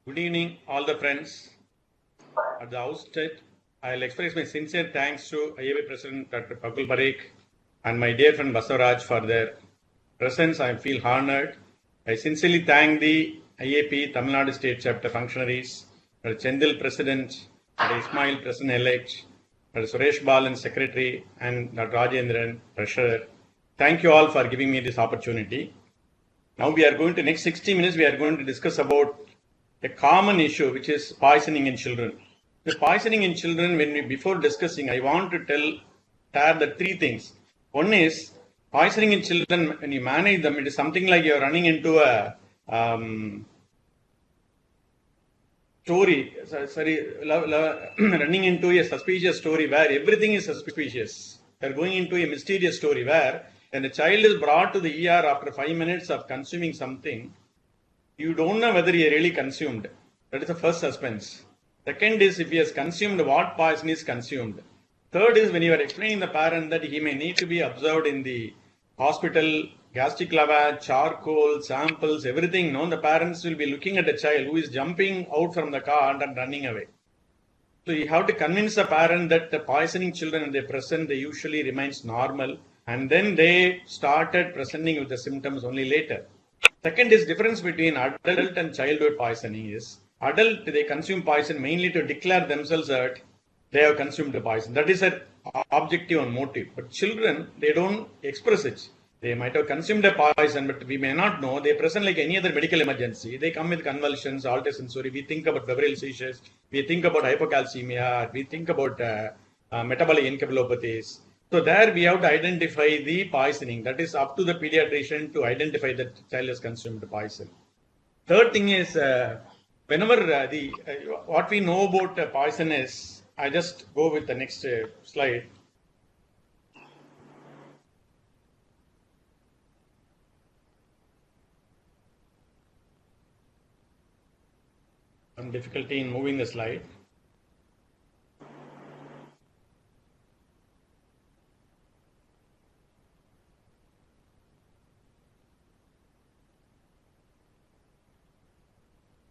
Good evening, all the friends. At the outset, I'll express my sincere thanks to IAB President Dr. Pakul Parekh and my dear friend Basavaraj for their presence. I feel honored. I sincerely thank the IAP Tamil Nadu State Chapter functionaries, Dr. Chendil President, Dr. Ismail President-elect, Dr. Suresh Balan Secretary, and Dr. Rajendran Treasurer. Thank you all for giving me this opportunity. Now we are going to next 60 minutes. We are going to discuss about a common issue, which is poisoning in children. The poisoning in children, before discussing, I want to tell the three things. One is poisoning in children. When you manage them, it is something like you are running into a running into a suspicious story where everything is suspicious. You are going into a mysterious story where when the child is brought to the ER after 5 minutes of consuming something, you don't know whether he really consumed. That is the first suspense. Second is if he has consumed, what poison is consumed. Third is when you are explaining the parent that he may need to be observed in the hospital, gastric lavage, charcoal, samples, everything. No, the parents will be looking at a child who is jumping out from the car and running away. So you have to convince the parent that the poisoning children in the present, they usually remains normal. And then they started presenting with the symptoms only later. Second is difference between adult and childhood poisoning is adult, they consume poison mainly to declare themselves that they have consumed the poison. That is an objective and motive. But children, they don't express it. They might have consumed a poison, but we may not know. They present like any other medical emergency. They come with convulsions, altersensory. We think about febrile seizures. We think about hypocalcemia. We think about metabolic encephalopathies. So there we have to identify the poisoning. That is up to the pediatrician to identify that child has consumed poison. Third thing is whenever what we know about poison is, I just go with the next slide. Some difficulty in moving the slide.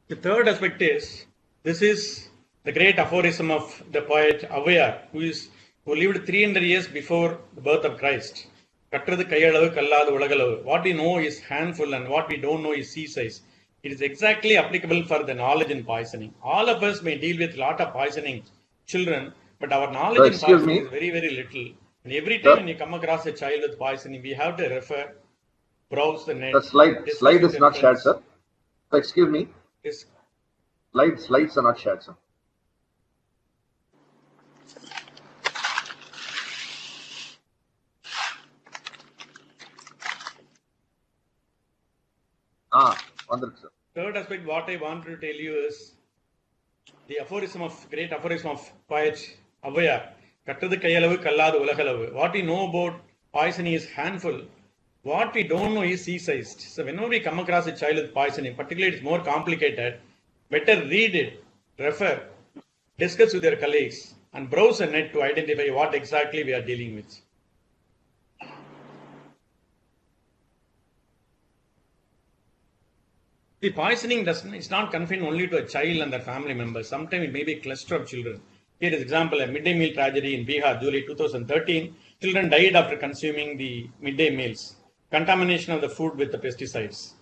The third aspect is, this is the great aphorism of the poet Avvaiyar, who lived 300 years before the birth of Christ. What we know is handful and what we don't know is sea size. It is exactly applicable for the knowledge in poisoning. All of us may deal with a lot of poisoning children, but our knowledge in poisoning is very, very little. And every time when you come across a child with poisoning, we have to browse the net. The slide is not shared, sir. So excuse me. Yes. Slides are not shared, sir. Sir. Third aspect, what I want to tell you is the great aphorism of poet Avvaiyar. What we know about poisoning is handful. What we don't know is sea-sized. So whenever we come across a child with poisoning, particularly it's more complicated, better read it, refer, discuss with your colleagues, and browse the net to identify what exactly we are dealing with. The poisoning is not confined only to a child and their family members. Sometimes it may be a cluster of children. Here is example, a midday meal tragedy in Bihar, July 2013. Children died after consuming the midday meals. Contamination of the food with the pesticides.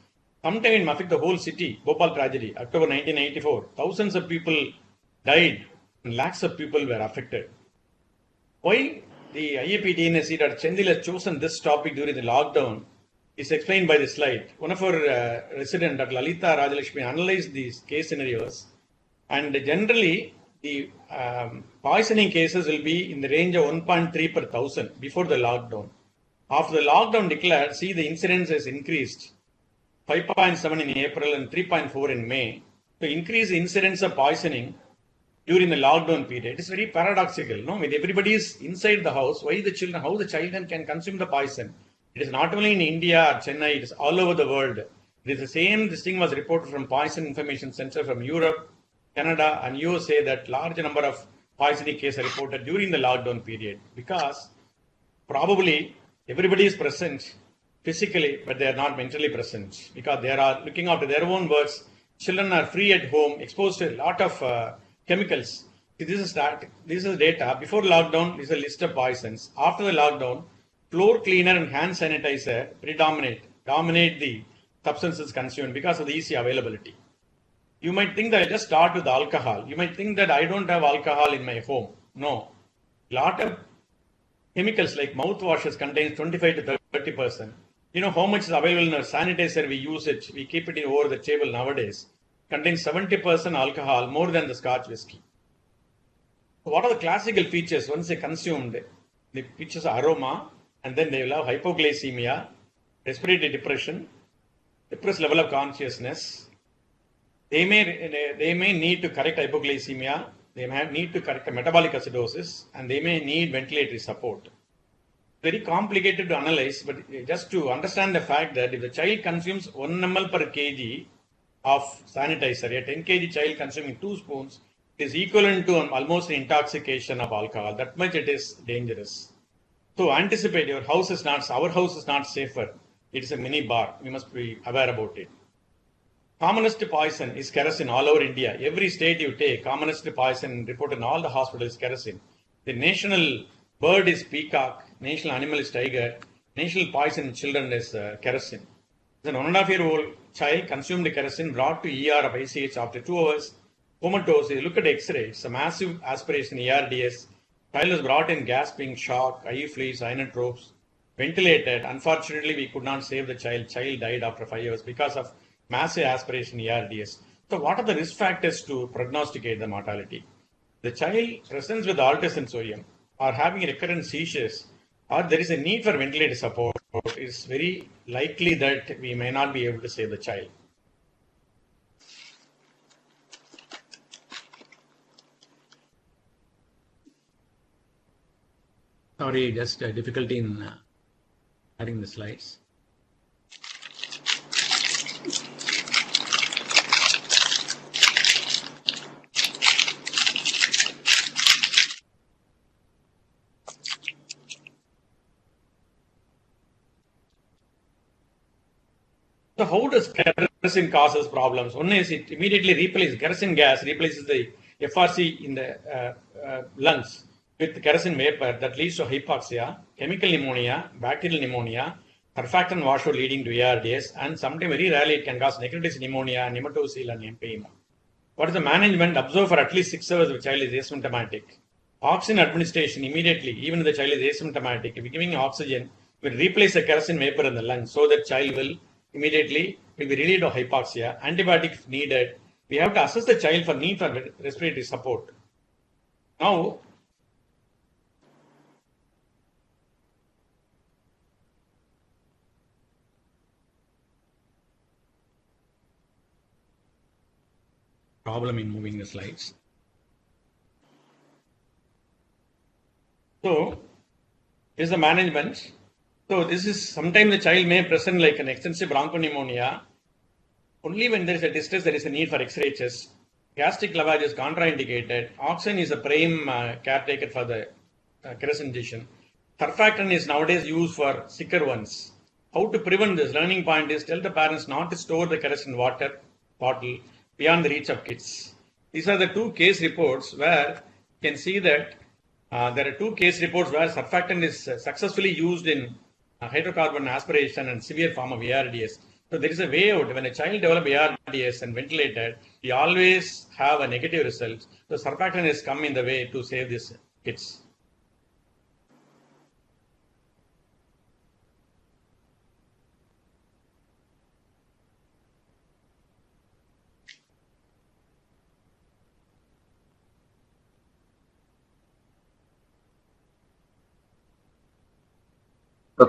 Sometime it affected the whole city. Bhopal tragedy, October 1994. Thousands of people died and lakhs of people were affected. Why the IAP DNSC Dr. Chendil has chosen this topic during the lockdown is explained by this slide. One of our residents, Dr. Lalita Rajalakshmi, analyzed these case scenarios, and generally the poisoning cases will be in the range of 1.3 per thousand before the lockdown. After the lockdown declared, see the incidence has increased 5.7 in April and 3.4 in May. To increase the incidence of poisoning during the lockdown period is very paradoxical. No, with everybody is inside the house, how the children can consume the poison? It is not only in India or Chennai, it is all over the world. It is the same, this thing was reported from Poison Information Center from Europe, Canada and USA that large number of poisoning cases are reported during the lockdown period because probably everybody is present physically, but they are not mentally present because they are looking after their own works. children are free at home, exposed to a lot of chemicals. See, this is data. Before lockdown, this is a list of poisons. After the lockdown, floor cleaner and hand sanitizer dominate the substances consumed because of the easy availability. You might think that I just start with alcohol. You might think that I don't have alcohol in my home. No. Lot of chemicals like mouthwashes contains 25 to 30%. You know how much is available in our sanitizer, we use it, we keep it over the table nowadays. Contains 70% alcohol, more than the Scotch whiskey. So what are the classical features once they consumed? The features are aroma, and then they will have hypoglycemia, respiratory depression, depressed level of consciousness. They may need to correct hypoglycemia, they may need to correct metabolic acidosis, and they may need ventilatory support. Very complicated to analyze, but just to understand the fact that if the child consumes 1 ml per kg of sanitizer, a 10 kg child consuming 2 spoons, it is equivalent to almost an intoxication of alcohol. That much it is dangerous. So anticipate, our house is not safer. It is a mini bar. We must be aware about it. Commonest poison is kerosene all over India. Every state you take, commonest poison reported in all the hospitals is kerosene. The national bird is peacock, national animal is tiger, national poison in children is kerosene. An 1.5-year-old child consumed kerosene, brought to ER of ICH after 2 hours, comatose. You look at X-ray, it's a massive aspiration ERDS. Child was brought in gasping, shock, IV fluids, inotropes, ventilated. Unfortunately, we could not save the child. Child died after 5 hours because of massive aspiration ERDS. So what are the risk factors to prognosticate the mortality? The child presents with altered sensorium or having recurrent seizures, or there is a need for ventilator support, it is very likely that we may not be able to save the child. Sorry, just difficulty in adding the slides. So how does kerosene causes problems? One is it immediately replaces kerosene gas, replaces the FRC in the lungs with kerosene vapor that leads to hypoxia, chemical pneumonia, bacterial pneumonia, surfactant washout leading to ARDS, and sometimes very rarely it can cause necrotic pneumonia, nematocele, and empyema. What is the management? Observe for at least 6 hours if the child is asymptomatic. Oxygen administration immediately, even if the child is asymptomatic. If you're giving oxygen, will replace the kerosene vapor in the lungs so that child will immediately be relieved of hypoxia. Antibiotic if needed. We have to assess the child for need for respiratory support. Now, problem in moving the slides. So, this is the management. So, this is sometimes the child may present like an extensive bronchopneumonia. Only when there is a distress, there is a need for X-ray chest. Gastric lavage is contraindicated. Oxygen is a prime caretaker for the kerosene injection. Surfactant is nowadays used for sicker ones. How to prevent this? Learning point is tell the parents not to store the kerosene water bottle beyond the reach of kids. These are the 2 case reports where you can see that there are 2 case reports where surfactant is successfully used in hydrocarbon aspiration and severe form of ARDS. So there is a way out. When a child develops ARDS and ventilated, we always have a negative result. So surfactant has come in the way to save these kids.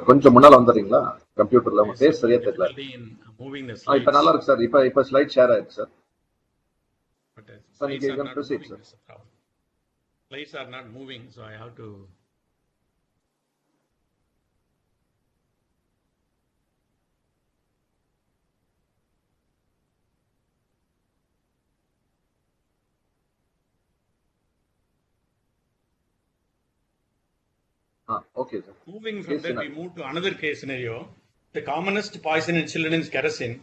கொஞ்சம் முன்னால வந்துறீங்களா கம்ப்யூட்டர்ல உங்க face சரியா தெரியல. இப்ப நல்லா இருக்கு sir. இப்ப ஸ்லைட் ஷேர் ஆயிருக்கு sir. Slides are not moving. Slides are not moving, so I have to. Okay, sir. Moving from that, we move to another case scenario. The commonest poison in children is kerosene.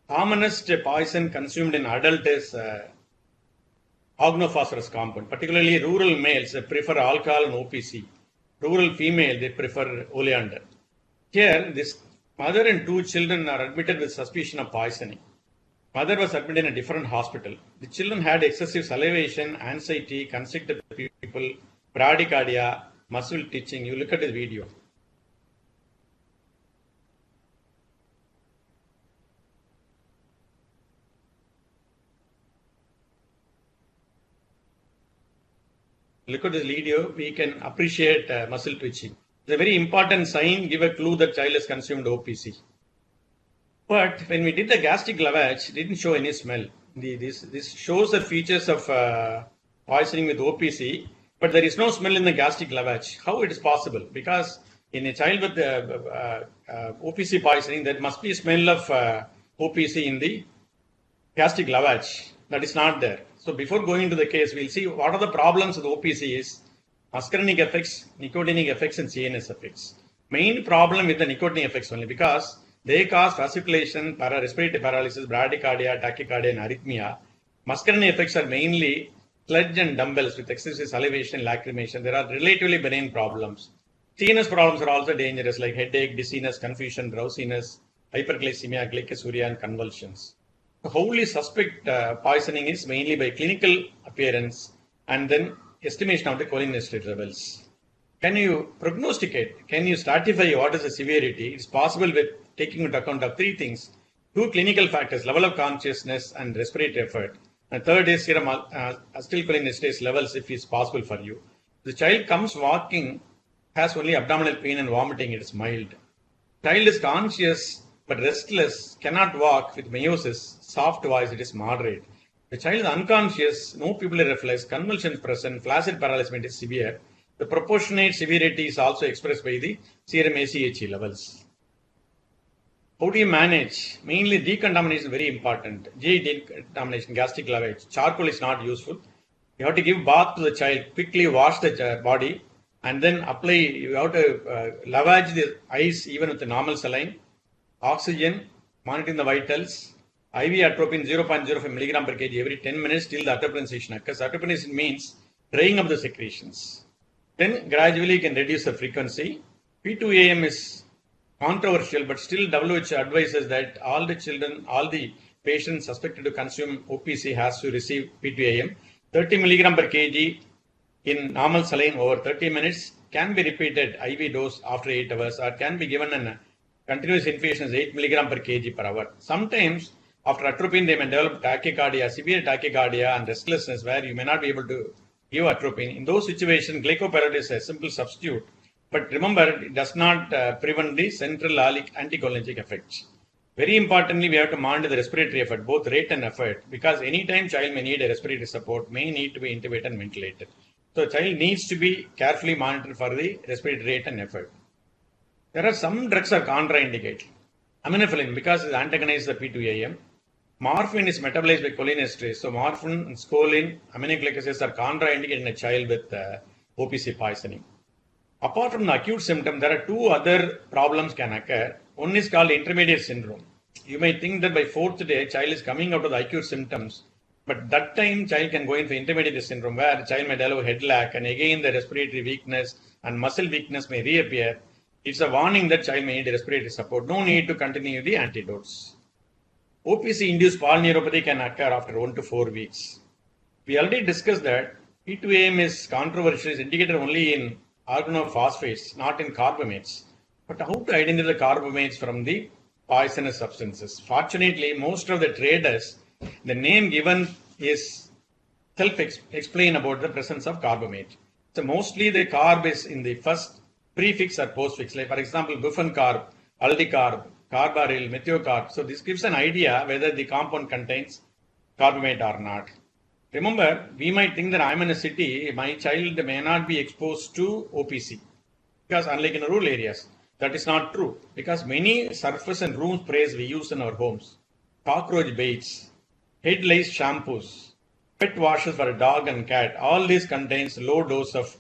Commonest poison consumed in adult is organophosphorus compound. Particularly rural males prefer alcohol and OPC. Rural female, they prefer oleander. Here, this mother and two children are admitted with suspicion of poisoning. Mother was admitted in a different hospital. The children had excessive salivation, anxiety, constricted pupil, bradycardia, muscle twitching. You look at the video. Look at this video, we can appreciate muscle twitching. It's a very important sign, give a clue that child has consumed OPC. But when we did the gastric lavage, it didn't show any smell. This shows the features of poisoning with OPC, but there is no smell in the gastric lavage. How it is possible? Because in a child with OPC poisoning, there must be smell of OPC in the gastric lavage. That is not there. So before going into the case, we'll see what are the problems with OPC is muscarinic effects, nicotinic effects, and CNS effects. Main problem with the nicotinic effects only because they cause fasciculation, respiratory paralysis, bradycardia, tachycardia, and arrhythmia. Muscarinic effects are mainly sludge and dumbbells with excessive salivation, lacrimation. There are relatively benign problems. CNS problems are also dangerous like headache, dizziness, confusion, drowsiness, hyperglycemia, glycosuria, and convulsions. The wholly suspect poisoning is mainly by clinical appearance and then estimation of the cholinesterase levels. Can you prognosticate? Can you stratify what is the severity? It's possible with taking into account of three things. Two clinical factors, level of consciousness and respiratory effort. And third is serum acetylcholinesterase levels if it's possible for you. The child comes walking, has only abdominal pain and vomiting, it is mild. Child is conscious but restless, cannot walk with meiosis, soft voice, it is moderate. The child is unconscious, no pupillary reflex, convulsions present, flaccid paralysis is severe. The proportionate severity is also expressed by the serum ACHE levels. How do you manage? Mainly decontamination is very important. GI decontamination, gastric lavage. Charcoal is not useful. You have to give bath to the child, quickly wash the body, and then apply, you have to lavage the eyes even with the normal saline. Oxygen, monitoring the vitals, IV atropine 0.05 milligram per kg every 10 minutes till the atropinization occurs. Atropinization means drying of the secretions. Then gradually you can reduce the frequency. P2AM is controversial, but still WHO advises that all the children, all the patients suspected to consume OPC has to receive P2AM. 30 milligram per kg in normal saline over 30 minutes can be repeated IV dose after 8 hours or can be given in continuous infusion is 8 milligram per kg per hour. Sometimes after atropine, they may develop tachycardia, severe tachycardia and restlessness where you may not be able to give atropine. In those situations, glycopyrrolate is a simple substitute. But remember, it does not prevent the central anticholinergic effects. Very importantly, we have to monitor the respiratory effort, both rate and effort, because anytime child may need a respiratory support, may need to be intubated and ventilated. So child needs to be carefully monitored for the respiratory rate and effort. There are some drugs are contraindicated. Aminophylline, because it antagonizes the P2AM. Morphine is metabolized by cholinesterase. So morphine and scoline, aminoglycosides are contraindicated in a child with OPC poisoning. Apart from the acute symptom, there are two other problems can occur. One is called intermediate syndrome. You may think that by 4th day, child is coming out of the acute symptoms, but that time child can go into intermediate syndrome where the child may develop head lag and again the respiratory weakness and muscle weakness may reappear. It's a warning that child may need respiratory support. No need to continue the antidotes. OPC-induced polyneuropathy can occur after 1 to 4 weeks. We already discussed that P2AM is controversial, is indicated only in organophosphates, not in carbamates. But how to identify the carbamates from the poisonous substances? Fortunately, most of the traders, the name given is self-explain about the presence of carbamate. So mostly the carb is in the first prefix or postfix. Like for example, bufencarb, aldicarb, carbaryl, methocarb. So this gives an idea whether the compound contains carbamate or not. Remember, we might think that I'm in a city, my child may not be exposed to OPC. Because unlike in rural areas, that is not true. Because many surface and room sprays we use in our homes, cockroach baits, head lice shampoos, pet washes for a dog and cat, all these contains low dose of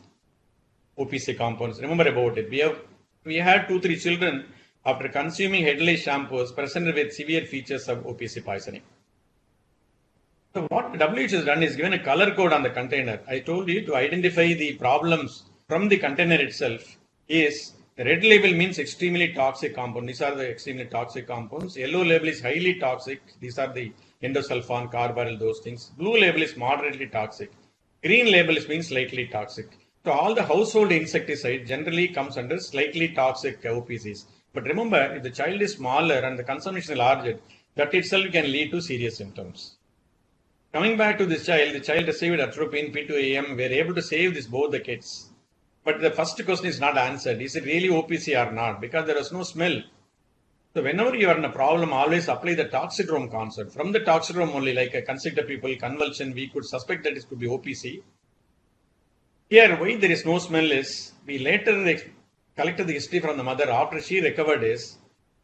OPC compounds. Remember about it. We had 2-3 children after consuming headless shampoos presented with severe features of OPC poisoning. So what WHO has done is given a color code on the container. I told you to identify the problems from the container itself is the red label means extremely toxic compound. These are the extremely toxic compounds. Yellow label is highly toxic. These are the endosulfan, carbaryl, those things. Blue label is moderately toxic. Green label means slightly toxic. So all the household insecticide generally comes under slightly toxic OPCs. But remember, if the child is smaller and the consumption is larger, that itself can lead to serious symptoms. Coming back to this child, the child received atropine, P2AM. We are able to save both the kids. But the first question is not answered. Is it really OPC or not? Because there was no smell. So whenever you are in a problem, always apply the toxidrome concept. From the toxidrome only, like a consider people, convulsion, we could suspect that it could be OPC. Here, why there is no smell is, we later collected the history from the mother. After she recovered is,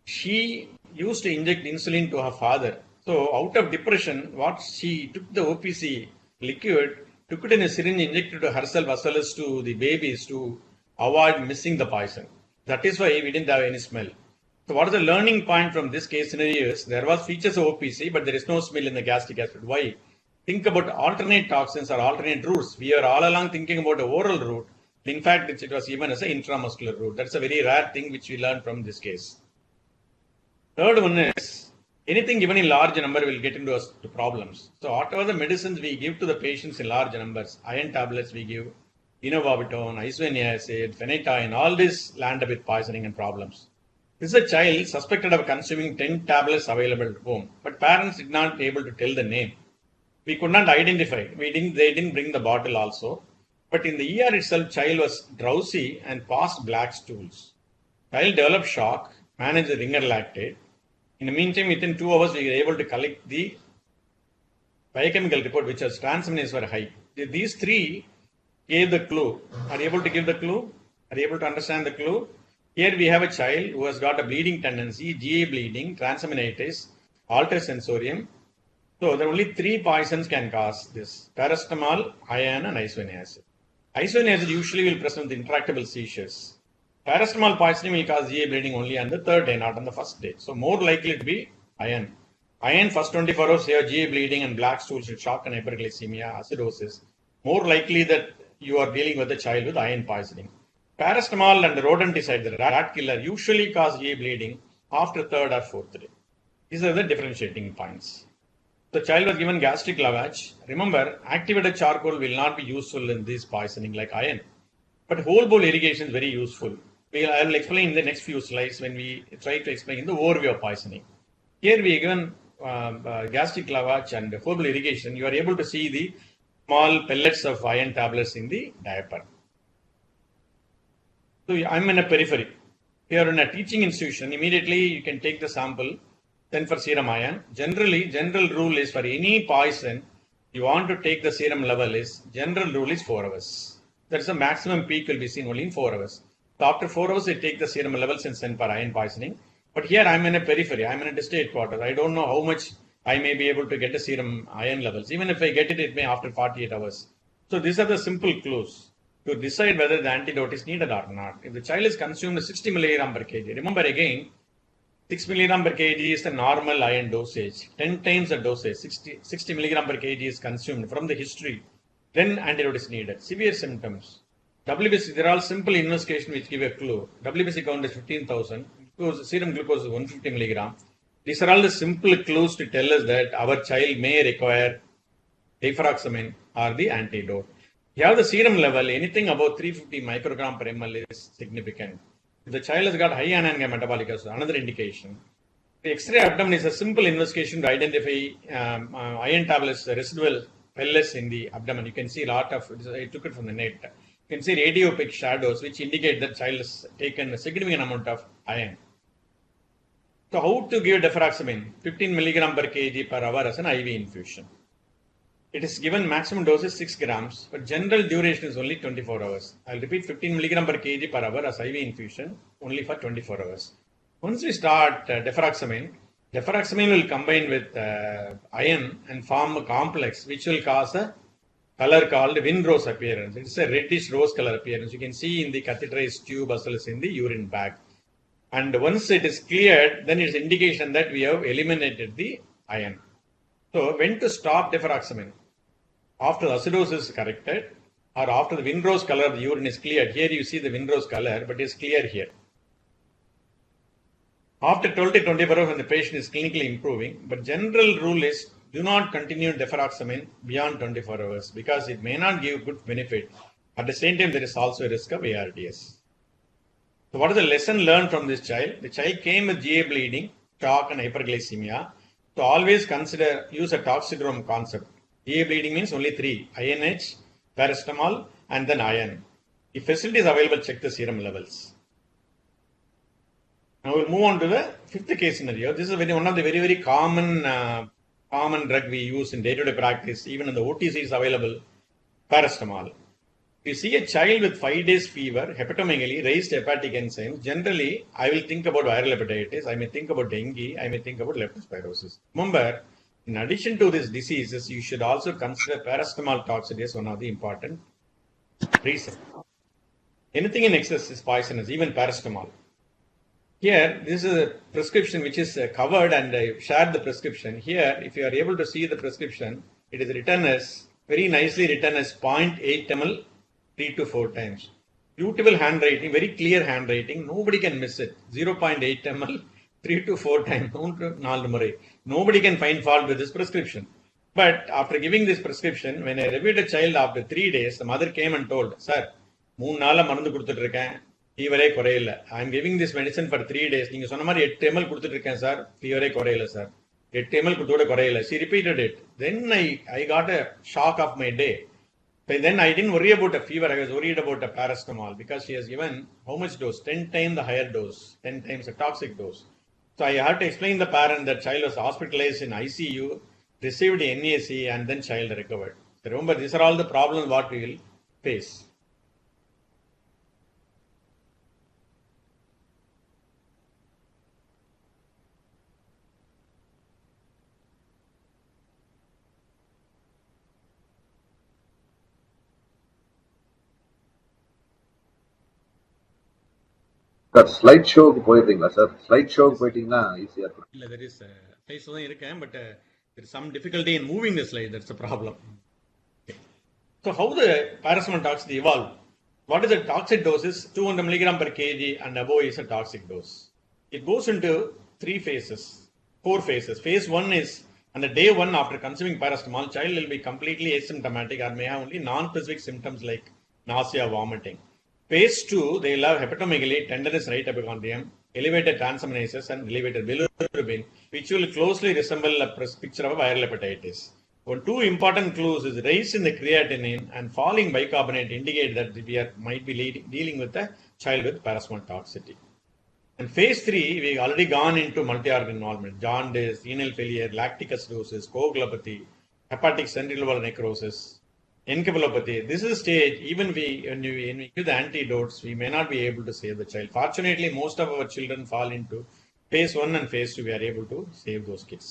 she used to inject insulin to her father. So out of depression, what she took the OPC liquid, took it in a syringe, injected to herself as well as to the babies to avoid missing the poison. That is why we didn't have any smell. So what is the learning point from this case scenario is, there was features of OPC, but there is no smell in the gastric acid. Why? Think about alternate toxins or alternate routes. We are all along thinking about the oral route. In fact, it was even as an intramuscular route. That's a very rare thing which we learned from this case. Third one is, anything given in large number will get into problems. So whatever the medicines we give to the patients in large numbers, iron tablets we give, enobarbital, isoniazid acid, phenytoin, all this land up with poisoning and problems. This is a child suspected of consuming 10 tablets available at home, but parents did not be able to tell the name. We could not identify. They didn't bring the bottle also. But in the ER itself, child was drowsy and passed black stools. Child developed shock, managed the ringer lactate. In the meantime, within 2 hours, we were able to collect the biochemical report, which was transaminases were high. These three gave the clue. Are you able to give the clue? Are you able to understand the clue? Here we have a child who has got a bleeding tendency, GA bleeding, transaminitis, altered sensorium. So there are only 3 poisons can cause this: paracetamol, iron, and isoniazid. Isoniazid usually will present with intractable seizures. Paracetamol poisoning will cause GA bleeding only on the 3rd day, not on the 1st day. So more likely to be iron. Iron first 24 hours you have GA bleeding and black stools with shock and hyperglycemia, acidosis. More likely that you are dealing with a child with iron poisoning. Paracetamol and the rodenticide, the rat killer, usually cause GA bleeding after 3rd or 4th day. These are the differentiating points. The child was given gastric lavage. Remember, activated charcoal will not be useful in this poisoning like iron. But whole bowl irrigation is very useful. I will explain in the next few slides when we try to explain the overview of poisoning. Here we are given gastric lavage and whole bowl irrigation. You are able to see the small pellets of iron tablets in the diaper. So I'm in a periphery. Here in a teaching institution, immediately you can take the sample, then for serum iron. Generally, general rule is for any poison, you want to take the serum level is, general rule is 4 hours. That is the maximum peak will be seen only in 4 hours. So after 4 hours, they take the serum levels and send for iron poisoning. But here I'm in a periphery, I'm in a distal headquarters. I don't know how much I may be able to get the serum iron levels. Even if I get it, it may after 48 hours. So these are the simple clues to decide whether the antidote is needed or not. If the child is consumed 60 milligram per kg, remember again, 6 milligram per kg is the normal iron dosage. 10 times the dosage, 60 milligram per kg is consumed from the history. Then antidote is needed. Severe symptoms. WBC, there are all simple investigation which give a clue. WBC count is 15,000. Serum glucose is 150 milligram. These are all the simple clues to tell us that our child may require rifaximin or the antidote. You have the serum level, anything above 350 microgram per ml is significant. If the child has got high anandamide metabolic acid, another indication. The X-ray abdomen is a simple investigation to identify iron tablets, residual pellets in the abdomen. You can see a lot of, I took it from the net. You can see radiopaque shadows which indicate that child has taken a significant amount of iron. So how to give rifaximin? 15 milligram per kg per hour as an IV infusion. It is given maximum dose is 6 grams, but general duration is only 24 hours. I'll repeat 15 milligram per kg per hour as IV infusion only for 24 hours. Once we start rifaximin will combine with iron and form a complex which will cause a color called Windrose appearance. It's a reddish rose color appearance. You can see in the catheterized tube as well as in the urine bag. And once it is cleared, then it's indication that we have eliminated the iron. So when to stop deferoxamine? After the acidosis is corrected, or after the Windrose color of the urine is cleared. Here you see the Windrose color, but it's clear here. After 12 to 24 hours when the patient is clinically improving, but general rule is do not continue deferoxamine beyond 24 hours because it may not give good benefit. At the same time, there is also a risk of ARDS. So what is the lesson learned from this child? The child came with GA bleeding, shock and hyperglycemia. So always use a toxidrome concept. GA bleeding means only three: INH, paracetamol, and then iron. If facility is available, check the serum levels. Now we'll move on to the fifth case scenario. This is one of the very common drug we use in day-to-day practice. Even in the OTC is available, paracetamol. If you see a child with 5 days fever, hepatomegaly, raised hepatic enzymes, generally I will think about viral hepatitis, I may think about dengue, I may think about leptospirosis. Remember, in addition to these diseases, you should also consider paracetamol toxicity as one of the important reasons. Anything in excess is poisonous, even paracetamol. Here, this is a prescription which is covered, and I shared the prescription. Here, if you are able to see the prescription, it is written as, very nicely written as 0.8 ml 3 to 4 times. Beautiful handwriting, very clear handwriting. Nobody can miss it. 0.8 ml 3 to 4 times. Nobody can find fault with this prescription. But after giving this prescription, when I reviewed a child after 3 days, the mother came and told, Sir, 3 நாளா மருந்து கொடுத்துட்டு இருக்கேன், ஃபீவரே குறையல. I am giving this medicine for 3 days. நீங்க சொன்ன மாதிரி 8 ml கொடுத்துட்டு இருக்கேன் சார், ஃபீவரே குறையல சார். 8 ml கொடுத்தோட குறையல. She repeated it. Then I got a shock of my day. But then I didn't worry about a fever. I was worried about a paracetamol because she has given how much dose? 10 times the higher dose, 10 times the toxic dose. So I had to explain the parent that child was hospitalized in ICU, received NAC, and then child recovered. So remember, these are all the problems what we will face. Sir slide ஷோக்கு போயிடுறீங்களா sir? Slide ஷோக்கு போயிட்டீங்கன்னா ஈஸியா இருக்கும். இல்ல, there is slides தான் இருக்கேன், but there is some difficulty in moving the slide. That's the problem. Okay. So how the paracetamol toxicity evolved? What is the toxic dose? Is 200 milligram per kg and above is a toxic dose. It goes into 4 phases. Phase 1 is on the day 1 after consuming paracetamol, child will be completely asymptomatic or may have only non-specific symptoms like nausea, vomiting. Phase 2, they will have hepatomegaly, tenderness right hypochondrium, elevated transaminases and elevated bilirubin, which will closely resemble a picture of a viral hepatitis. One 2 important clues is rise in the creatinine and falling bicarbonate indicate that we might be dealing with a child with paracetamol toxicity. And phase 3, we already gone into multi-organ involvement, jaundice, renal failure, lactic acidosis, coagulopathy, hepatic central lobar necrosis, encephalopathy. This is a stage, even when we give the antidotes, we may not be able to save the child. Fortunately, most of our children fall into phase 1 and phase 2. We are able to save those kids.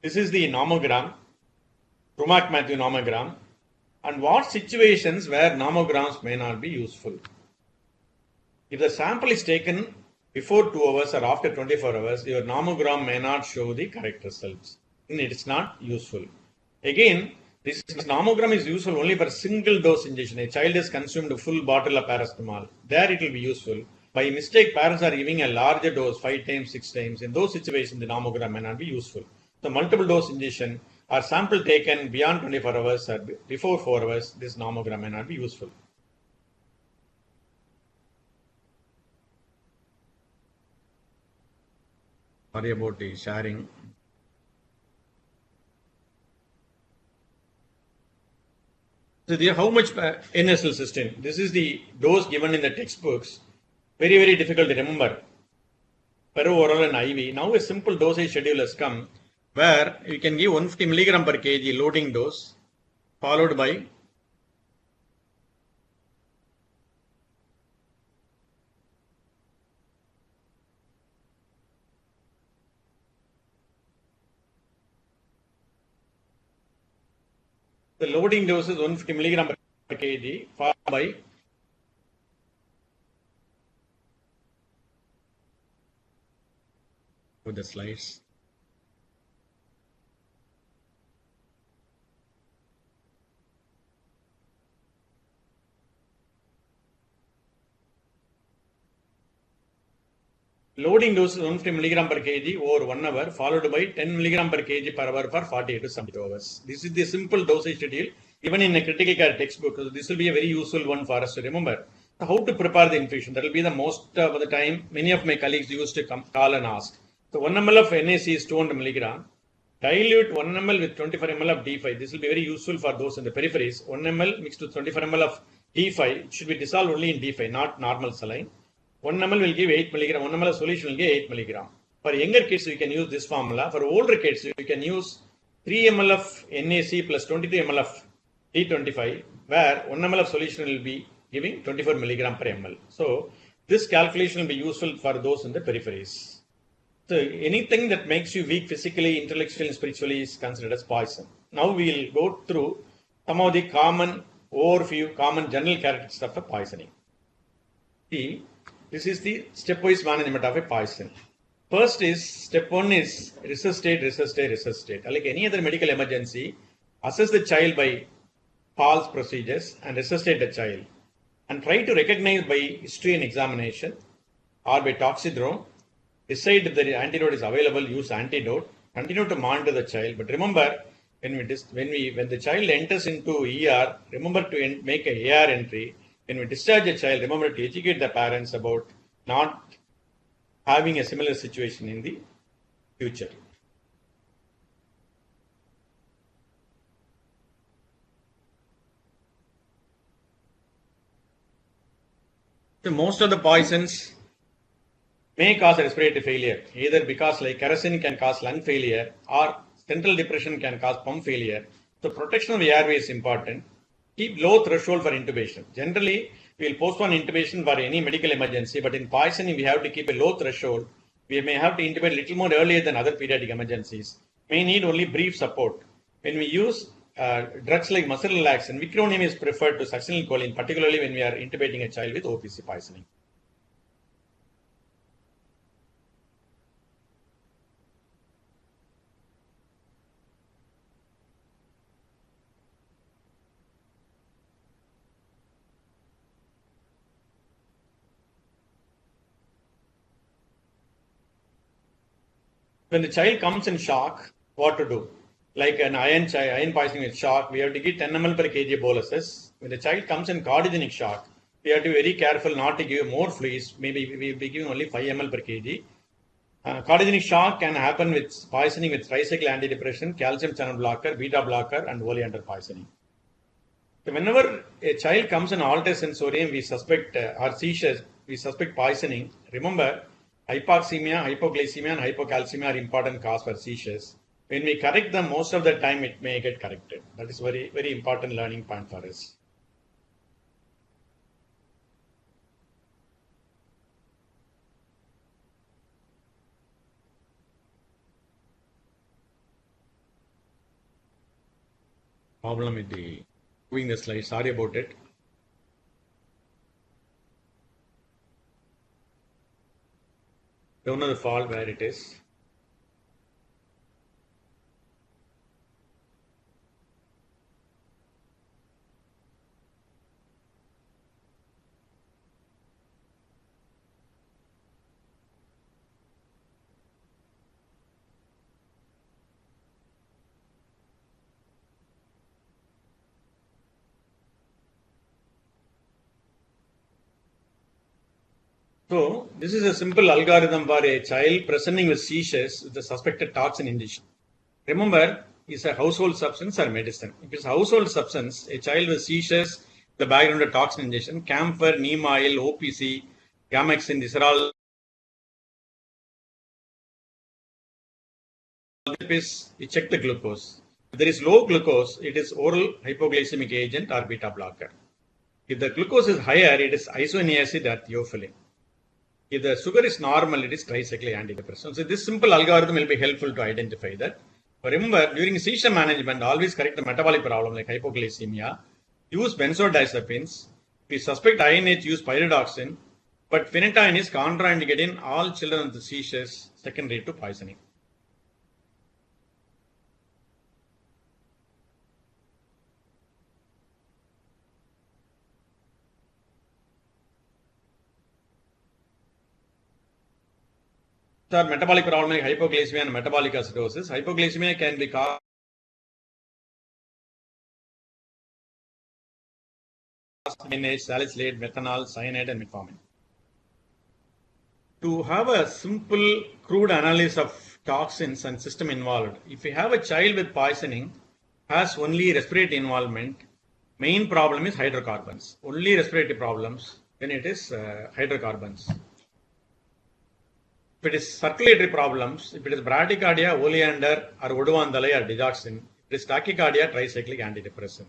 This is the nomogram, Rumack-Matthew nomogram. And what situations where nomograms may not be useful? If the sample is taken before 2 hours or after 24 hours, your nomogram may not show the correct results. And it is not useful. Again, this nomogram is useful only for single dose injection. A child has consumed a full bottle of paracetamol. There it will be useful. By mistake, parents are giving a larger dose, 5 times, 6 times. In those situations, the nomogram may not be useful. So multiple dose injection or sample taken beyond 24 hours or before 4 hours, this nomogram may not be useful. Sorry about the sharing. So how much NSL cysteine? This is the dose given in the textbooks. Very difficult to remember. Peroral and IV. Now a simple dosage schedule has come where you can give 150 milligram per kg loading dose followed by the loading dose is 150 milligram per kg followed by with the slides. Loading dose is 150 milligram per kg over 1 hour, followed by 10 milligram per kg per hour for 48 to 72 hours. This is the simple dosage schedule. Even in a critical care textbook, this will be a very useful one for us to remember. How to prepare the infusion? That will be the most of the time. Many of my colleagues used to call and ask. So 1 ml of NaC is 200 milligram. Dilute 1 ml with 25 ml of D5. This will be very useful for those in the peripheries. 1 ml mixed with 25 ml of D5. It should be dissolved only in D5, not normal saline. 1 ml will give 8 milligram. 1 ml of solution will give 8 milligram. For younger kids, you can use this formula. For older kids, you can use 3 ml of NaC plus 23 ml of D25, where 1 ml of solution will be giving 24 milligram per ml. So this calculation will be useful for those in the peripheries. So anything that makes you weak physically, intellectually, and spiritually is considered as poison. Now we will go through some of the common overview, common general characteristics of a poisoning. See, this is the stepwise management of a poison. First is, step 1 is resuscitate. Like any other medical emergency, assess the child by Hall's procedures and resuscitate the child. And try to recognize by history and examination or by toxidrome. Decide if the antidote is available, use antidote. Continue to monitor the child. But remember, when the child enters into ER, remember to make a AR entry. When we discharge a child, remember to educate the parents about not having a similar situation in the future. So most of the poisons may cause respiratory failure, either because like kerosene can cause lung failure or central depression can cause pump failure. So protection of the airway is important. Keep low threshold for intubation. Generally, we will postpone intubation for any medical emergency, but in poisoning, we have to keep a low threshold. We may have to intubate a little more earlier than other pediatric emergencies. May need only brief support. When we use drugs like muscle relaxant, Vicronium is preferred to succinylcholine, particularly when we are intubating a child with OPC poisoning. When the child comes in shock, what to do? Like an iron poisoning with shock, we have to give 10 ml per kg boluses. When the child comes in cardiogenic shock, we have to be very careful not to give more fluids. Maybe we will be giving only 5 ml per kg. Cardiogenic shock can happen with poisoning with tricycle antidepressant, calcium channel blocker, beta blocker, and oleander poisoning. So whenever a child comes in altered sensorium, we suspect or seizures, we suspect poisoning. Remember, hypoxemia, hypoglycemia, and hypocalcemia are important cause for seizures. When we correct them, most of the time it may get corrected. That is very, very important learning point for us. Problem with moving the slide. Sorry about it. Don't know the fault where it is. So this is a simple algorithm for a child presenting with seizures with the suspected toxin ingestion. Remember, is a household substance or medicine. If it's a household substance, a child with seizures, the background of toxin ingestion, camphor, neem oil, OPC, Gamexin, these are all. We check the glucose. If there is low glucose, it is oral hypoglycemic agent or beta blocker. If the glucose is higher, it is isoniazid or theophylline. If the sugar is normal, it is tricyclic antidepressant. So this simple algorithm will be helpful to identify that. But remember, during seizure management, always correct the metabolic problem like hypoglycemia. Use benzodiazepines. If we suspect INH, use pyridoxine. But phenytoin is contraindicated in all children with seizures secondary to poisoning. So, metabolic problem like hypoglycemia and metabolic acidosis. Hypoglycemia can be caused by salicylate, methanol, cyanide, and metformin. To have a simple, crude analysis of toxins and system involved, if you have a child with poisoning, has only respiratory involvement, main problem is hydrocarbons. Only respiratory problems, then it is hydrocarbons. If it is circulatory problems, if it is bradycardia, oleander, or oduvandalai or digoxin, it is tachycardia, tricyclic antidepressant.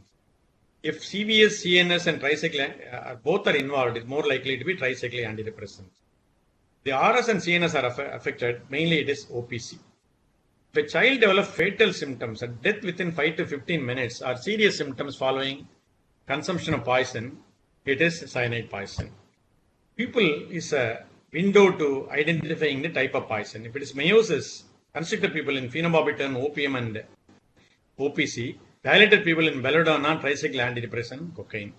If CVS, CNS, and tricyclic both are involved, it's more likely to be tricyclic antidepressant. The RS and CNS are affected, mainly it is OPC. If a child develops fatal symptoms and death within 5 to 15 minutes or serious symptoms following consumption of poison, it is cyanide poison. Pupil is a window to identifying the type of poison. If it is meiosis, constricted people in phenobarbital, opium, and OPC, dilated people in belladonna, tricyclic antidepressant, cocaine.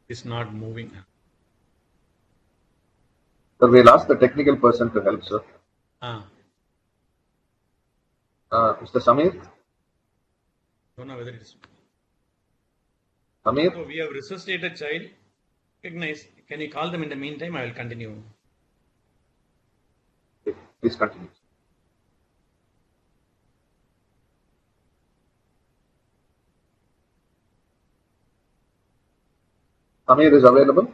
Is not moving. So we'll ask the technical person to help, sir. Mr. Samir? Don't know whether it is. Samir? So we have resuscitated child. Recognize. Can you call them in the meantime? I will continue. Okay, please continue. Samir is available?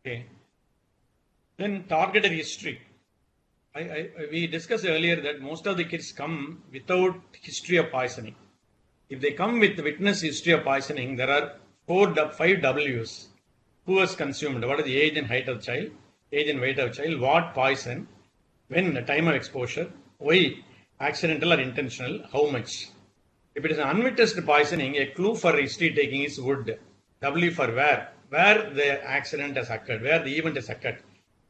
Okay. Then targeted history. We discussed earlier that most of the kids come without history of poisoning. If they come with witness history of poisoning, there are 5 W's. Who has consumed? What is the age and height of the child? Age and weight of the child? What poison? When? The time of exposure? Why? Accidental or intentional? How much? If it is an unwitnessed poisoning, a clue for history taking is would. W for where? Where the accident has occurred, where the event has occurred.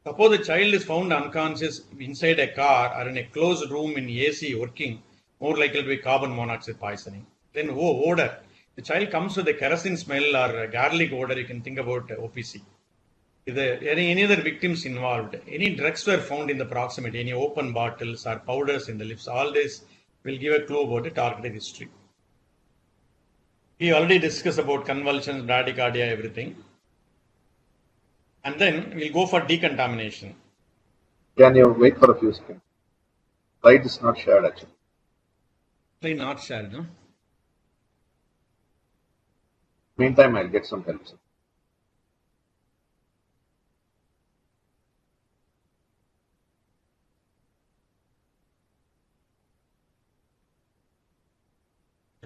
Suppose the child is found unconscious inside a car or in a closed room in AC working, more likely to be carbon monoxide poisoning. Then odor. The child comes with a kerosene smell or a garlic odor, you can think about OPC. If there are any other victims involved, any drugs were found in the proximity, any open bottles or powders in the lips, all this will give a clue about the targeted history. We already discussed about convulsions, bradycardia, everything. And then we'll go for decontamination. Can you wait for a few seconds? Slide is not shared actually. Slide not shared, no? Meantime, I'll get some help, sir.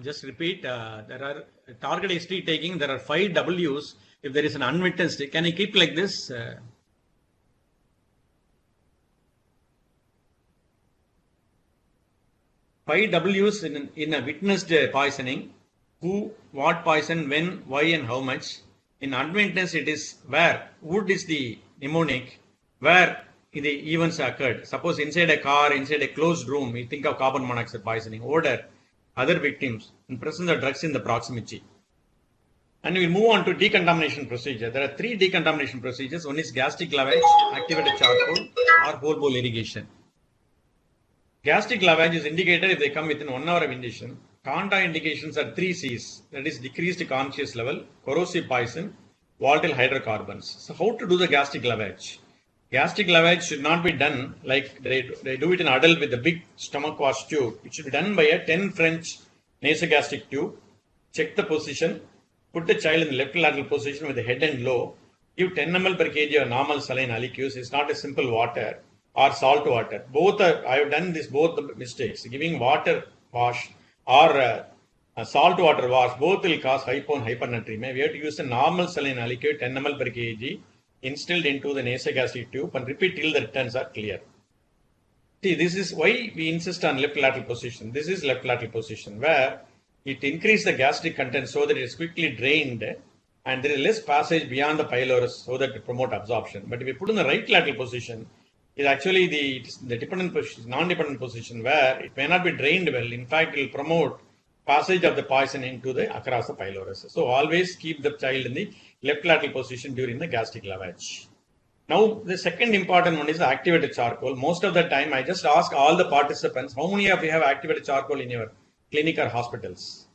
Just repeat, there are target history taking, there are 5 W's. If there is an unwitnessed, can I keep like this? 5 W's in a witnessed poisoning. Who, what poison, when, why, and how much. In unwitnessed, it is where. Would is the mnemonic. Where the events occurred. Suppose inside a car, inside a closed room, you think of carbon monoxide poisoning. Odor. Other victims, and presence of drugs in the proximity. And we move on to decontamination procedure. There are 3 decontamination procedures. One is gastric lavage, activated charcoal, or whole bowl irrigation. Gastric lavage is indicated if they come within 1 hour of ingestion. Contraindications are 3 C's, that is decreased conscious level, corrosive poison, volatile hydrocarbons. So how to do the gastric lavage? Gastric lavage should not be done like they do it in adult with the big stomach wash tube. It should be done by a 10 French nasogastric tube. Check the position. Put the child in the left lateral position with the head and low. Give 10 ml per kg of normal saline aliquots. It's not a simple water. or salt water. Both are, I have done this, both the mistakes. Giving water wash or salt water wash, both will cause hypo and hypernatremia. We have to use a normal saline liquid 10 ml per kg instilled into the nasogastric tube and repeat till the returns are clear. See, this is why we insist on left lateral position. This is left lateral position where it increases the gastric content so that it is quickly drained and there is less passage beyond the pylorus so that to promote absorption. But if we put in the right lateral position, it is actually the dependent position, non-dependent position where it may not be drained well. In fact, it will promote passage of the poison into the across the pylorus. So always keep the child in the left lateral position during the gastric lavage. Now, the second important one is the activated charcoal. Most of the time, I just ask all the participants, how many of you have activated charcoal in your clinic or hospitals?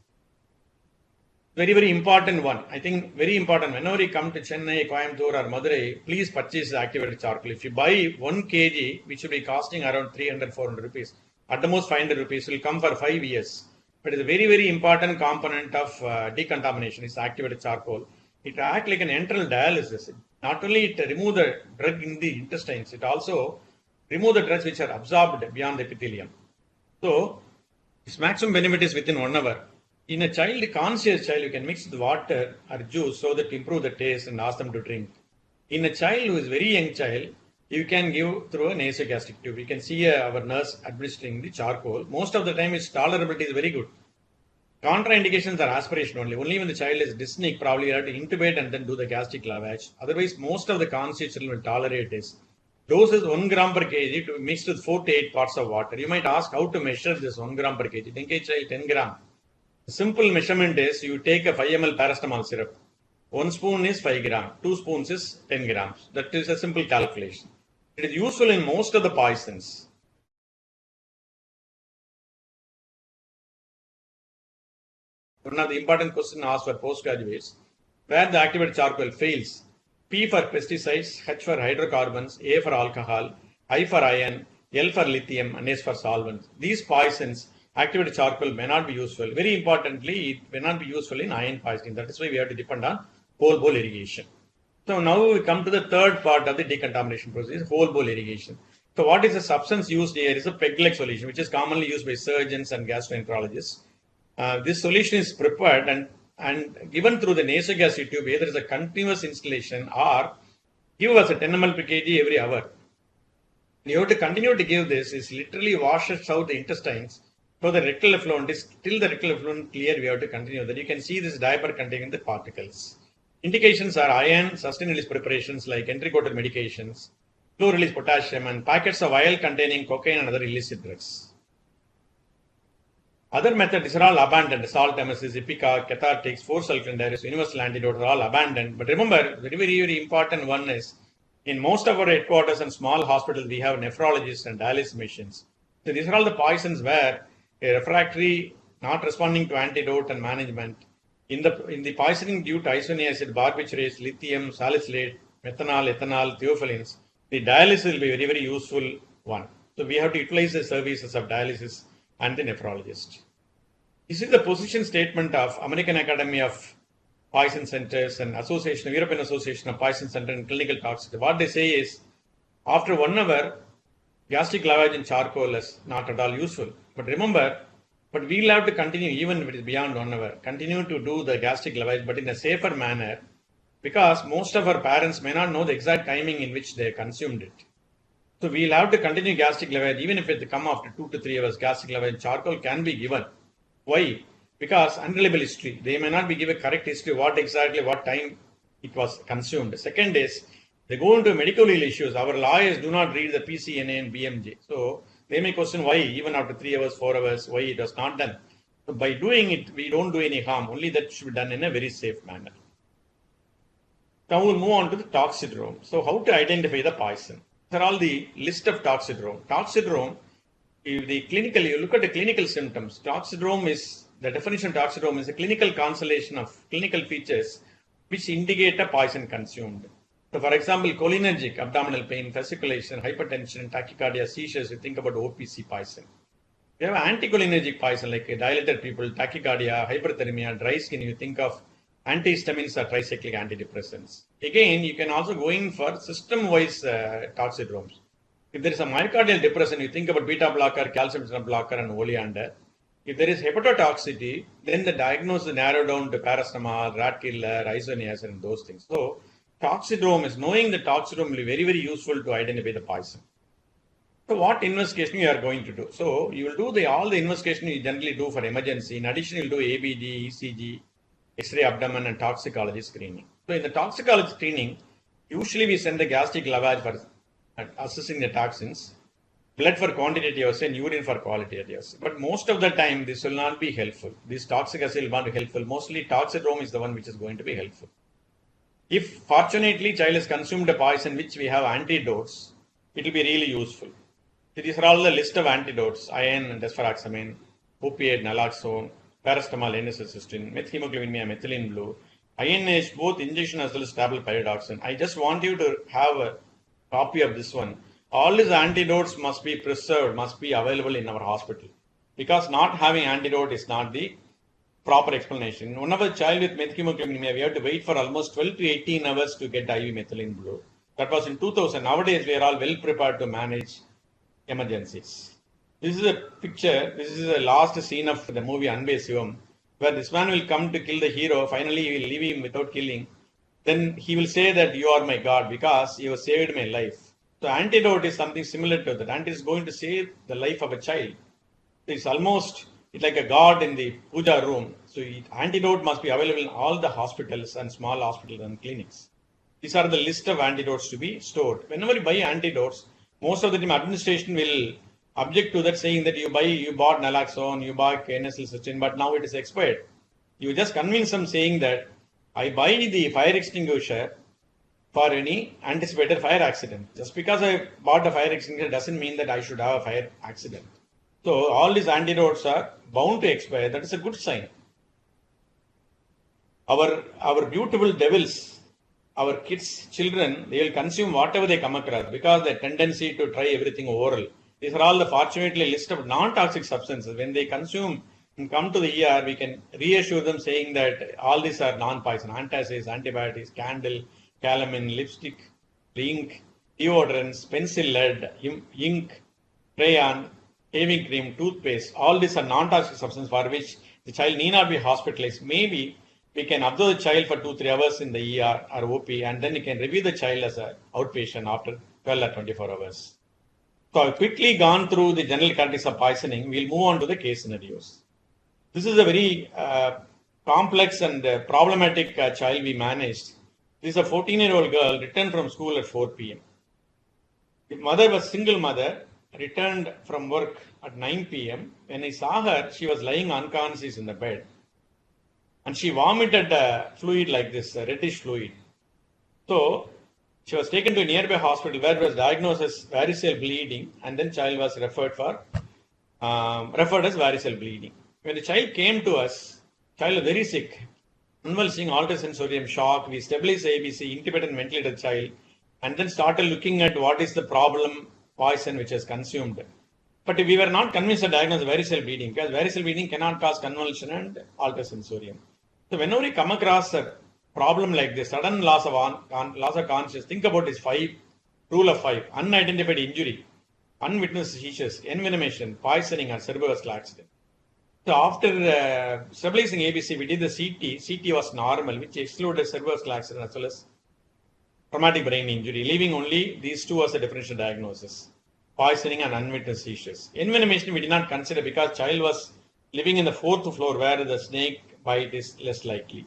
Very, very important one. I think very important. Whenever you come to Chennai, Coimbatore or Madurai, please purchase the activated charcoal. If you buy 1 kg, which will be costing around 300, 400 rupees, at the most 500 rupees, will come for 5 years. But it's a very, very important component of decontamination is activated charcoal. It acts like an enteral dialysis. Not only it remove the drug in the intestines, it also remove the drugs which are absorbed beyond the epithelium. So, its maximum benefit is within 1 hour. In a child, conscious child, you can mix with water or juice so that to improve the taste and ask them to drink. In a child who is very young child, you can give through a nasogastric tube. You can see our nurse administering the charcoal. Most of the time, its tolerability is very good. Contraindications are aspiration only. Only when the child is dyspneic, probably you have to intubate and then do the gastric lavage. Otherwise, most of the conscious children will tolerate this. Dose is 1 gram per kg to mixed with 4 to 8 parts of water. You might ask how to measure this 1 gram per kg. Think a child 10 gram. The simple measurement is you take a 5 ml paracetamol syrup. 1 spoon is 5 gram. 2 spoons is 10 grams. That is a simple calculation. It is useful in most of the poisons. One of the important questions asked for postgraduates, where the activated charcoal fails. P for pesticides, H for hydrocarbons, A for alcohol, I for iron, L for lithium, and S for solvents. These poisons, activated charcoal may not be useful. Very importantly, it may not be useful in iron poisoning. That is why we have to depend on whole bowl irrigation. So now we come to the third part of the decontamination process, whole bowl irrigation. So what is the substance used here is a PEG-like solution, which is commonly used by surgeons and gastroenterologists. This solution is prepared and given through the nasogastric tube, either as a continuous installation or give us a 10 ml per kg every hour. You have to continue to give this, is literally washes out the intestines. So the rectal effluent is till the rectal effluent clear, we have to continue that. You can see this diaper containing the particles. Indications are iron, sustained release preparations like entry-coated medications, slow release potassium, and packets of vial containing cocaine and other illicit drugs. Other methods, these are all abandoned. Salt emesis, Ipecac, cathartics, 4-sulfonylureas, universal antidote are all abandoned. But remember, very, very, very important one is, in most of our headquarters and small hospitals, we have nephrologists and dialysis machines. So these are all the poisons where a refractory, not responding to antidote and management, in the poisoning due to isoniazid, barbiturates, lithium, salicylate, methanol, ethanol, theophylline, the dialysis will be very, very useful one. So we have to utilize the services of dialysis and the nephrologist. This is the position statement of American Academy of Poison Centers and European Association of Poison Center and Clinical Toxicity. What they say is, after 1 hour, gastric lavage in charcoal is not at all useful. But remember, we'll have to continue even if it is beyond 1 hour. Continue to do the gastric lavage, but in a safer manner, because most of our parents may not know the exact timing in which they consumed it. So we'll have to continue gastric lavage even if it come after 2 to 3 hours. Gastric lavage charcoal can be given. Why? Because unreliable history. They may not be given correct history what time it was consumed. Second is, they go into medical legal issues. Our lawyers do not read the PCNA and BMJ. So they may question why even after 3 hours, 4 hours, why it was not done. So by doing it, we don't do any harm. Only that should be done in a very safe manner. Now we'll move on to the toxidrome. So how to identify the poison? These are all the list of toxidrome. Toxidrome, you look at the clinical symptoms. Toxidrome is, the definition of toxidrome is a clinical constellation of clinical features which indicate a poison consumed. So for example, cholinergic, abdominal pain, fasciculation, hypertension, tachycardia, seizures, you think about OPC poison. You have anticholinergic poison like dilated pupil, tachycardia, hyperthermia, dry skin, you think of antihistamines or tricyclic antidepressants. Again, you can also go in for system-wise toxidromes. If there is a myocardial depression, you think about beta blocker, calcium channel blocker, and oleander. If there is hepatotoxicity, then the diagnosis is narrowed down to paracetamol, rat killer, isoniazid, and those things. So, toxidrome is knowing the toxidrome will be very, very useful to identify the poison. So, what investigation you are going to do? So, you will do all the investigation you generally do for emergency. In addition, you will do ABG, ECG, X-ray abdomen, and toxicology screening. So, in the toxicology screening, usually we send the gastric lavage for assessing the toxins, blood for quantitative assay, and urine for qualitative assay. But most of the time, this will not be helpful. This toxic assay will not be helpful. Mostly, toxidrome is the one which is going to be helpful. If fortunately child has consumed a poison which we have antidotes, it will be really useful. These are all the list of antidotes: iron, desferoxamine, opiate, naloxone, paracetamol, N-acetylcysteine, methemoglobinemia, methylene blue, INH, both injection as well as tablet pyridoxine. I just want you to have a copy of this one. All these antidotes must be preserved, must be available in our hospital, because not having antidote is not the proper explanation. One of a child with methemoglobinemia, we have to wait for almost 12 to 18 hours to get IV methylene blue. That was in 2000. Nowadays, we are all well prepared to manage emergencies. This is a picture, this is the last scene of the movie Anbe Sivam, where this man will come to kill the hero. Finally, he will leave him without killing. Then he will say that you are my God because you have saved my life. So antidote is something similar to that. Antidote is going to save the life of a child. It's almost like a God in the puja room. So antidote must be available in all the hospitals and small hospitals and clinics. These are the list of antidotes to be stored. Whenever you buy antidotes, most of the time administration will object to that, saying that you bought naloxone, you bought N-acetylcysteine, but now it is expired. You just convince them saying that I buy the fire extinguisher for any anticipated fire accident. Just because I bought a fire extinguisher doesn't mean that I should have a fire accident. So all these antidotes are bound to expire. That is a good sign. Our beautiful devils, our kids, children, they will consume whatever they come across because their tendency to try everything oral. These are all the fortunately list of non-toxic substances. When they consume and come to the ER, we can reassure them saying that all these are non-poison: antacids, antibiotics, candle, calamine, lipstick, ink, deodorants, pencil lead, ink, crayon, shaving cream, toothpaste. All these are non-toxic substances for which the child need not be hospitalized. Maybe we can observe the child for 2-3 hours in the ER or OP, and then you can review the child as an outpatient after 12 or 24 hours. So I've quickly gone through the general characteristics of poisoning. We'll move on to the case scenarios. This is a very complex and problematic child we managed. This is a 14-year-old girl returned from school at 4 p.m. The mother was single mother, returned from work at 9 p.m. When I saw her, she was lying unconscious in the bed. And she vomited fluid like this, reddish fluid. So she was taken to a nearby hospital where it was diagnosed as varicose bleeding, and then child was referred as varicose bleeding. When the child came to us, child was very sick, convulsing, altered sensorium, shock. We stabilized ABC, intubated and ventilated the child, and then started looking at what is the problem poison which is consumed. But we were not convinced to diagnose varicose bleeding because varicose bleeding cannot cause convulsion and altered sensorium. So whenever we come across a problem like this, sudden loss of consciousness, think about this rule of 5: unidentified injury, unwitnessed seizures, envenomation, poisoning, and cerebrovascular accident. So after stabilizing ABC, we did the CT. CT was normal, which excluded cerebrovascular accident as well as traumatic brain injury, leaving only these two as a differential diagnosis: poisoning and unwitnessed seizures. Envenomation we did not consider because child was living in the 4th floor where the snake bite is less likely.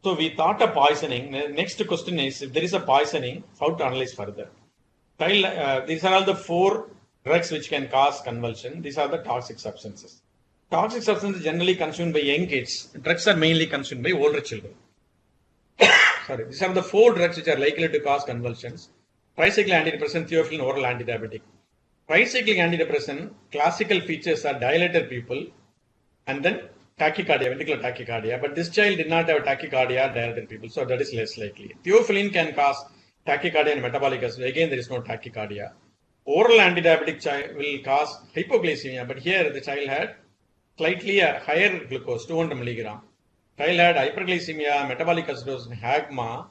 So we thought of poisoning. The next question is, if there is a poisoning, how to analyze further? These are all the 4 drugs which can cause convulsion. These are the toxic substances. Toxic substances generally consumed by young kids. Drugs are mainly consumed by older children. Sorry, these are the 4 drugs which are likely to cause convulsions: tricyclic antidepressant, theophylline, oral antidiabetic. Tricyclic antidepressant classical features are dilated pupil and then tachycardia, ventricular tachycardia. But this child did not have tachycardia, dilated pupil, so that is less likely. Theophylline can cause tachycardia and metabolic acidity. Again, there is no tachycardia. Oral antidiabetic will cause hypoglycemia, but here the child had slightly a higher glucose, 200 milligram. Child had hyperglycemia, metabolic acidosis, and hagma,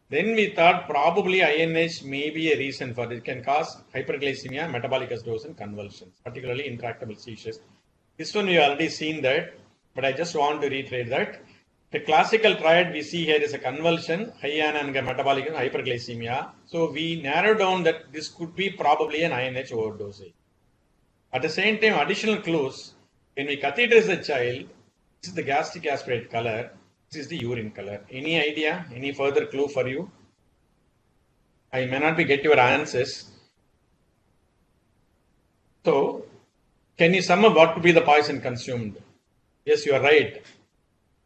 Then we thought probably INH may be a reason for it. It can cause hyperglycemia, metabolic acidosis, and convulsions, particularly intractable seizures. This one we have already seen that, but I just want to reiterate that. The classical triad we see here is a convulsion, high and metabolic and hyperglycemia. So we narrow down that this could be probably an INH overdose. At the same time, additional clues, when we catheterize the child, this is the gastric aspirate color, this is the urine color. Any idea, any further clue for you? I may not be get your answers. So, can you sum up what could be the poison consumed? Yes, you are right.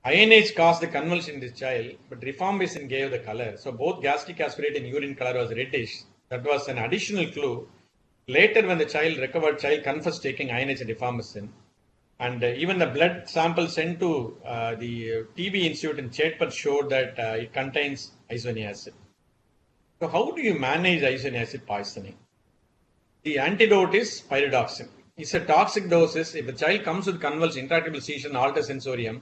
INH caused the convulsion in this child, but rifampicin gave the color. So both gastric aspirate and urine color was reddish. That was an additional clue. Later, when the child recovered, child confessed taking INH and rifampicin. And even the blood sample sent to the TB Institute in Chetpat showed that it contains isoniazid. So how do you manage isoniazid poisoning? The antidote is pyridoxine. It's a toxic doses. If the child comes with convulsion, intractable seizure, and altered sensorium,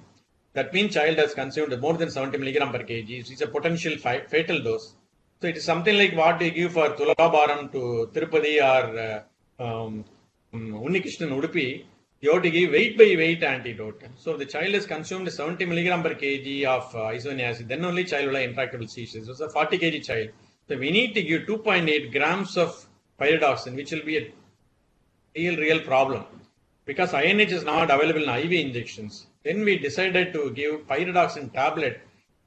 that means child has consumed more than 70 milligram per kg. It's a potential fatal dose. So it is something like what they give for Tulabharam to Tirupati or Unnikrishnan Udupi. You have to give weight by weight antidote. So if the child has consumed 70 milligram per kg of isoniazid, then only child will have intractable seizures. So it's a 40 kg child. So we need to give 2.8 grams of pyridoxine, which will be a real problem. Because INH is not available in IV injections. Then we decided to give pyridoxine tablet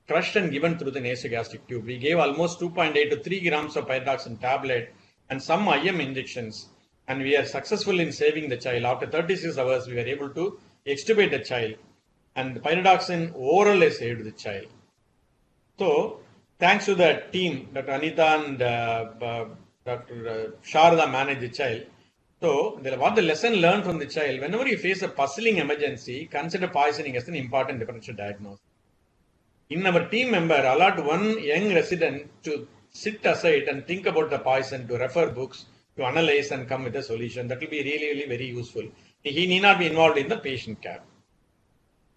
crushed and given through the nasogastric tube. We gave almost 2.8 to 3 grams of pyridoxine tablet and some IM injections. And we are successful in saving the child. After 36 hours, we were able to extubate the child. And the pyridoxine orally saved the child. So, thanks to the team, Dr. Anita and Dr. Sharda managed the child. So, what the lesson learned from the child, whenever you face a puzzling emergency, consider poisoning as an important differential diagnosis. In our team member, allot one young resident to sit aside and think about the poison, to refer books, to analyze and come with a solution. That will be really very useful. He need not be involved in the patient care.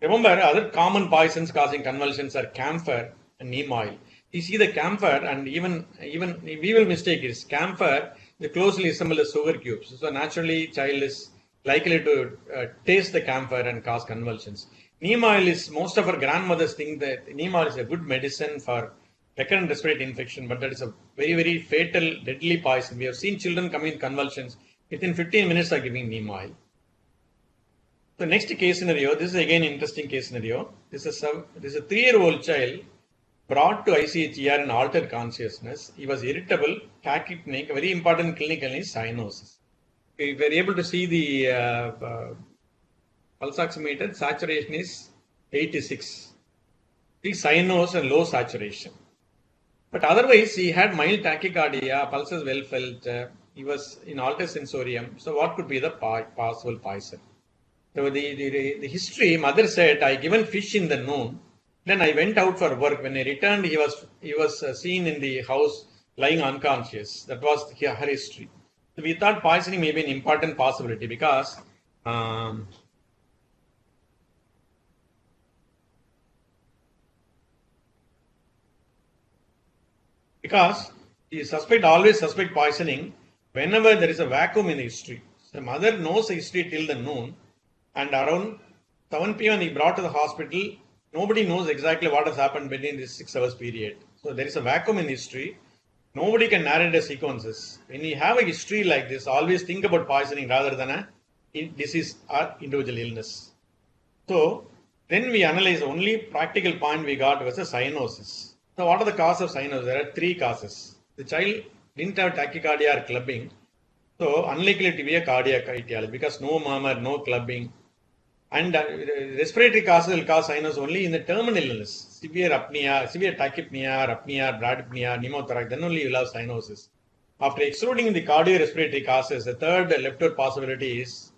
Remember, other common poisons causing convulsions are camphor and neem oil. You see the camphor, and even we will mistake it. Camphor, they closely resemble the sugar cubes. So naturally, child is likely to taste the camphor and cause convulsions. Neem oil is, most of our grandmothers think that neem oil is a good medicine for recurrent respiratory infection, but that is a very fatal, deadly poison. We have seen children coming in convulsions. Within 15 minutes are giving neem oil. The next case scenario, this is again interesting case scenario. This is a 3-year-old child brought to ICHER in altered consciousness. He was irritable, tachypneic, very important clinical is cyanosis. We were able to see the pulse oximeter, saturation is 86. The cyanose and low saturation. But otherwise, he had mild tachycardia, pulses well felt, he was in altered sensorium. So what could be the possible poison? So the history, mother said, I given fish in the noon. Then I went out for work. When I returned, he was seen in the house lying unconscious. That was her history. So we thought poisoning may be an important possibility because the always suspect poisoning whenever there is a vacuum in the history. The mother knows the history till the noon, and around 7 p.m. he brought to the hospital. Nobody knows exactly what has happened between this 6 hours period. So there is a vacuum in history. Nobody can narrate the sequences. When you have a history like this, always think about poisoning rather than a disease or individual illness. So then we analyze, only practical point we got was a cyanosis. So what are the causes of cyanosis? There are 3 causes. The child didn't have tachycardia or clubbing. So unlikely to be a cardiac etiology because no murmur, no clubbing. And respiratory causes will cause cyanosis only in the terminal illness. Severe apnea, severe tachypnea, or apnea, bradypnea, pneumothorax, then only you will have cyanosis. After excluding the cardiorespiratory causes, the third left-out possibility is,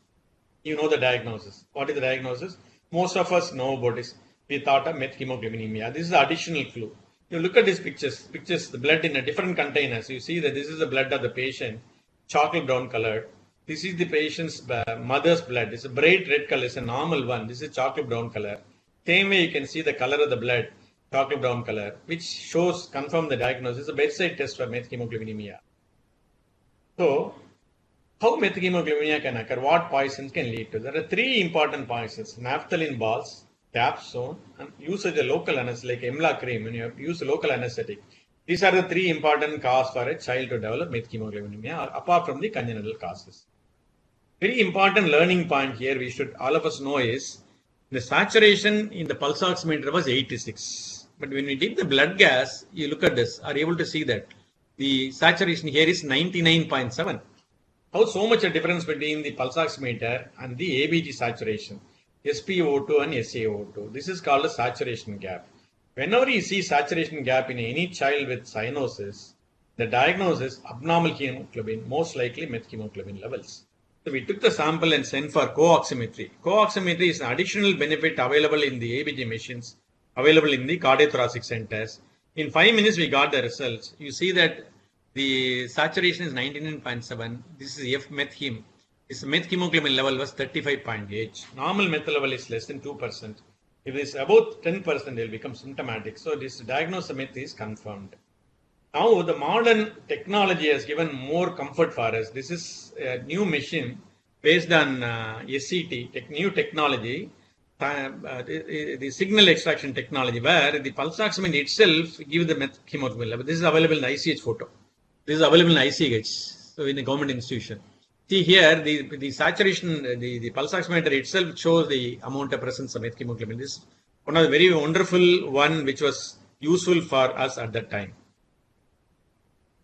you know the diagnosis. What is the diagnosis? Most of us know about this. We thought of methemoglobinemia. This is the additional clue. You look at these pictures, the blood in a different containers. You see that this is the blood of the patient, chocolate brown colored. This is the patient's mother's blood. It's a bright red color. It's a normal one. This is chocolate brown color. Same way you can see the color of the blood. chocolate brown color, which shows, confirm the diagnosis, a bedside test for methemoglobinemia. So, how methemoglobinemia can occur? What poisons can lead to? There are three important poisons: naphthalene balls, dapsone, and usage of local anesthetic like Emla cream when you have to use local anesthetic. These are the three important causes for a child to develop methemoglobinemia, apart from the congenital causes. Very important learning point here we should all of us know is the saturation in the pulse oximeter was 86. But when we did the blood gas, you look at this, are able to see that the saturation here is 99.7. How so much a difference between the pulse oximeter and the ABG saturation, SpO2 and SaO2. This is called a saturation gap. Whenever you see saturation gap in any child with cyanosis, the diagnosis abnormal hemoglobin, most likely methemoglobin levels. So we took the sample and sent for co-oximetry. Co-oximetry is an additional benefit available in the ABG machines, available in the cardiothoracic centers. In 5 minutes, we got the results. You see that the saturation is 99.7. This is F-methem. This methemoglobin level was 35.8. Normal meth level is less than 2%. If it is above 10%, they will become symptomatic. So this diagnosis of meth is confirmed. Now the modern technology has given more comfort for us. This is a new machine based on SCT, new technology, the signal extraction technology, where the pulse oximeter itself gives the methemoglobin level. This is available in the ICH photo. This is available in ICH, so in a government institution. See here, the saturation, the pulse oximeter itself shows the amount of presence of methemoglobin. This is one of the very wonderful one which was useful for us at that time.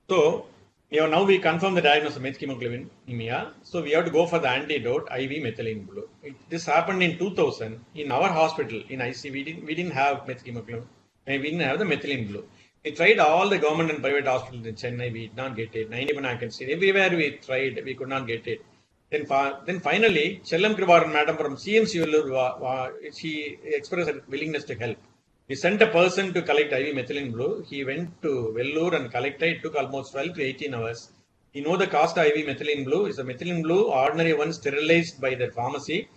So, now we confirm the diagnosis of methemoglobinemia. So, we have to go for the antidote, IV methylene blue. This happened in 2000 in our hospital, in IC. We didn't have methemoglobin. We didn't have the methylene blue. We tried all the government and private hospitals in Chennai. We did not get it. 91 I can see. Everywhere we tried, we could not get it. Then finally, Chellam Krivaran madam from CMC Vellore, she expressed her willingness to help. We sent a person to collect IV methylene blue. He went to Vellore and collected. It took almost 12 to 18 hours. You know the cost of IV methylene blue is a methylene blue, ordinary one sterilized by the pharmacy,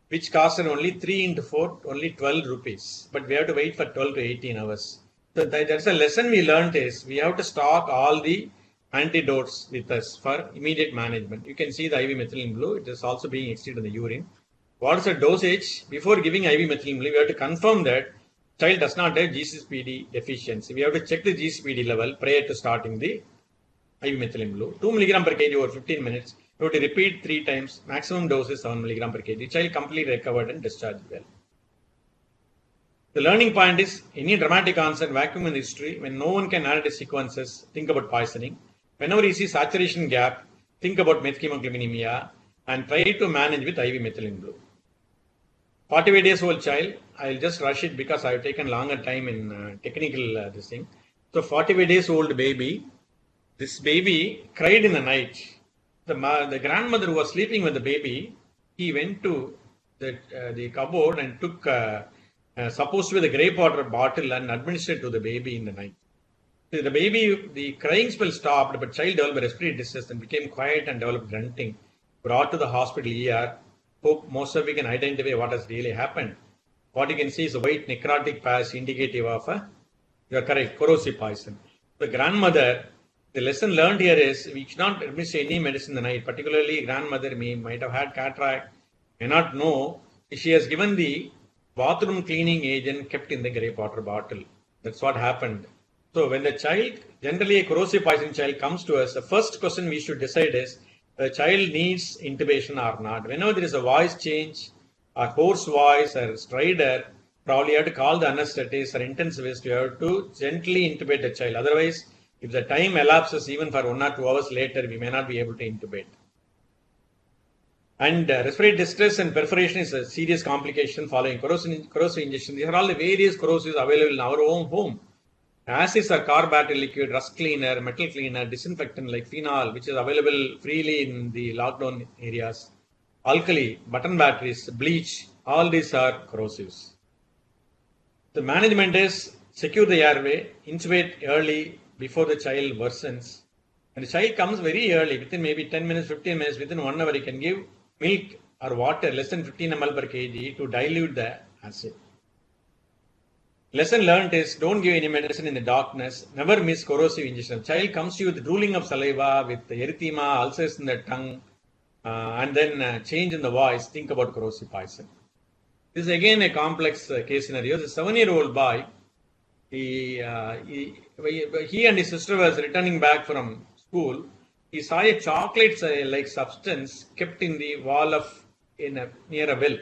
which cost only 3 into 4, only 12 rupees. But we have to wait for 12 to 18 hours. So that's a lesson we learned is we have to stock all the antidotes with us for immediate management. You can see the IV methylene blue. It is also being extracted in the urine. What is the dosage? Before giving IV methylene blue, we have to confirm that child does not have GCPD deficiency. We have to check the GCPD level prior to starting the IV methylene blue. 2 mg per kg over 15 minutes. We have to repeat 3 times. Maximum dose is 7 mg per kg. Child completely recovered and discharged well. The learning point is any dramatic onset vacuum in history, when no one can narrate sequences, think about poisoning. Whenever you see saturation gap, think about methemoglobinemia and try to manage with IV methylene blue. 45 days old child, I'll just rush it because I've taken longer time in technical this thing. So 45 days old baby, this baby cried in the night. The grandmother who was sleeping with the baby, he went to the cupboard and took supposed to be the grape water bottle and administered to the baby in the night. So the baby, the crying spell stopped, but child developed respiratory distress and became quiet and developed grunting. Brought to the hospital ER. Hope most of you can identify what has really happened. What you can see is a white necrotic patch indicative of you are correct, corrosive poison. The grandmother, the lesson learned here is we should not administer any medicine in the night, particularly grandmother might have had cataract, may not know. She has given the bathroom cleaning agent kept in the grape water bottle. That's what happened. So when the child, generally a corrosive poison child comes to us, the first question we should decide is, the child needs intubation or not. Whenever there is a voice change, or hoarse voice, or stridor, probably you have to call the anesthetist or intensivist. You have to gently intubate the child. Otherwise, if the time elapses even for 1 or 2 hours later, we may not be able to intubate. And respiratory distress and perforation is a serious complication following corrosive injection. These are all the various corrosives available in our own home. Acids are car battery liquid, rust cleaner, metal cleaner, disinfectant like phenol, which is available freely in the lockdown areas. Alkali, button batteries, bleach, all these are corrosives. The management is secure the airway, intubate early before the child worsens. And the child comes very early, within maybe 10 minutes, 15 minutes, within 1 hour, you can give milk or water less than 15 ml per kg to dilute the acid. Lesson learned is don't give any medicine in the darkness. Never miss corrosive injection. Child comes to you with drooling of saliva, with erythema, ulcers in the tongue, and then change in the voice. Think about corrosive poison. This is again a complex case scenario. The 7-year-old boy, he and his sister was returning back from school. He saw a chocolate-like substance kept in the wall near a well.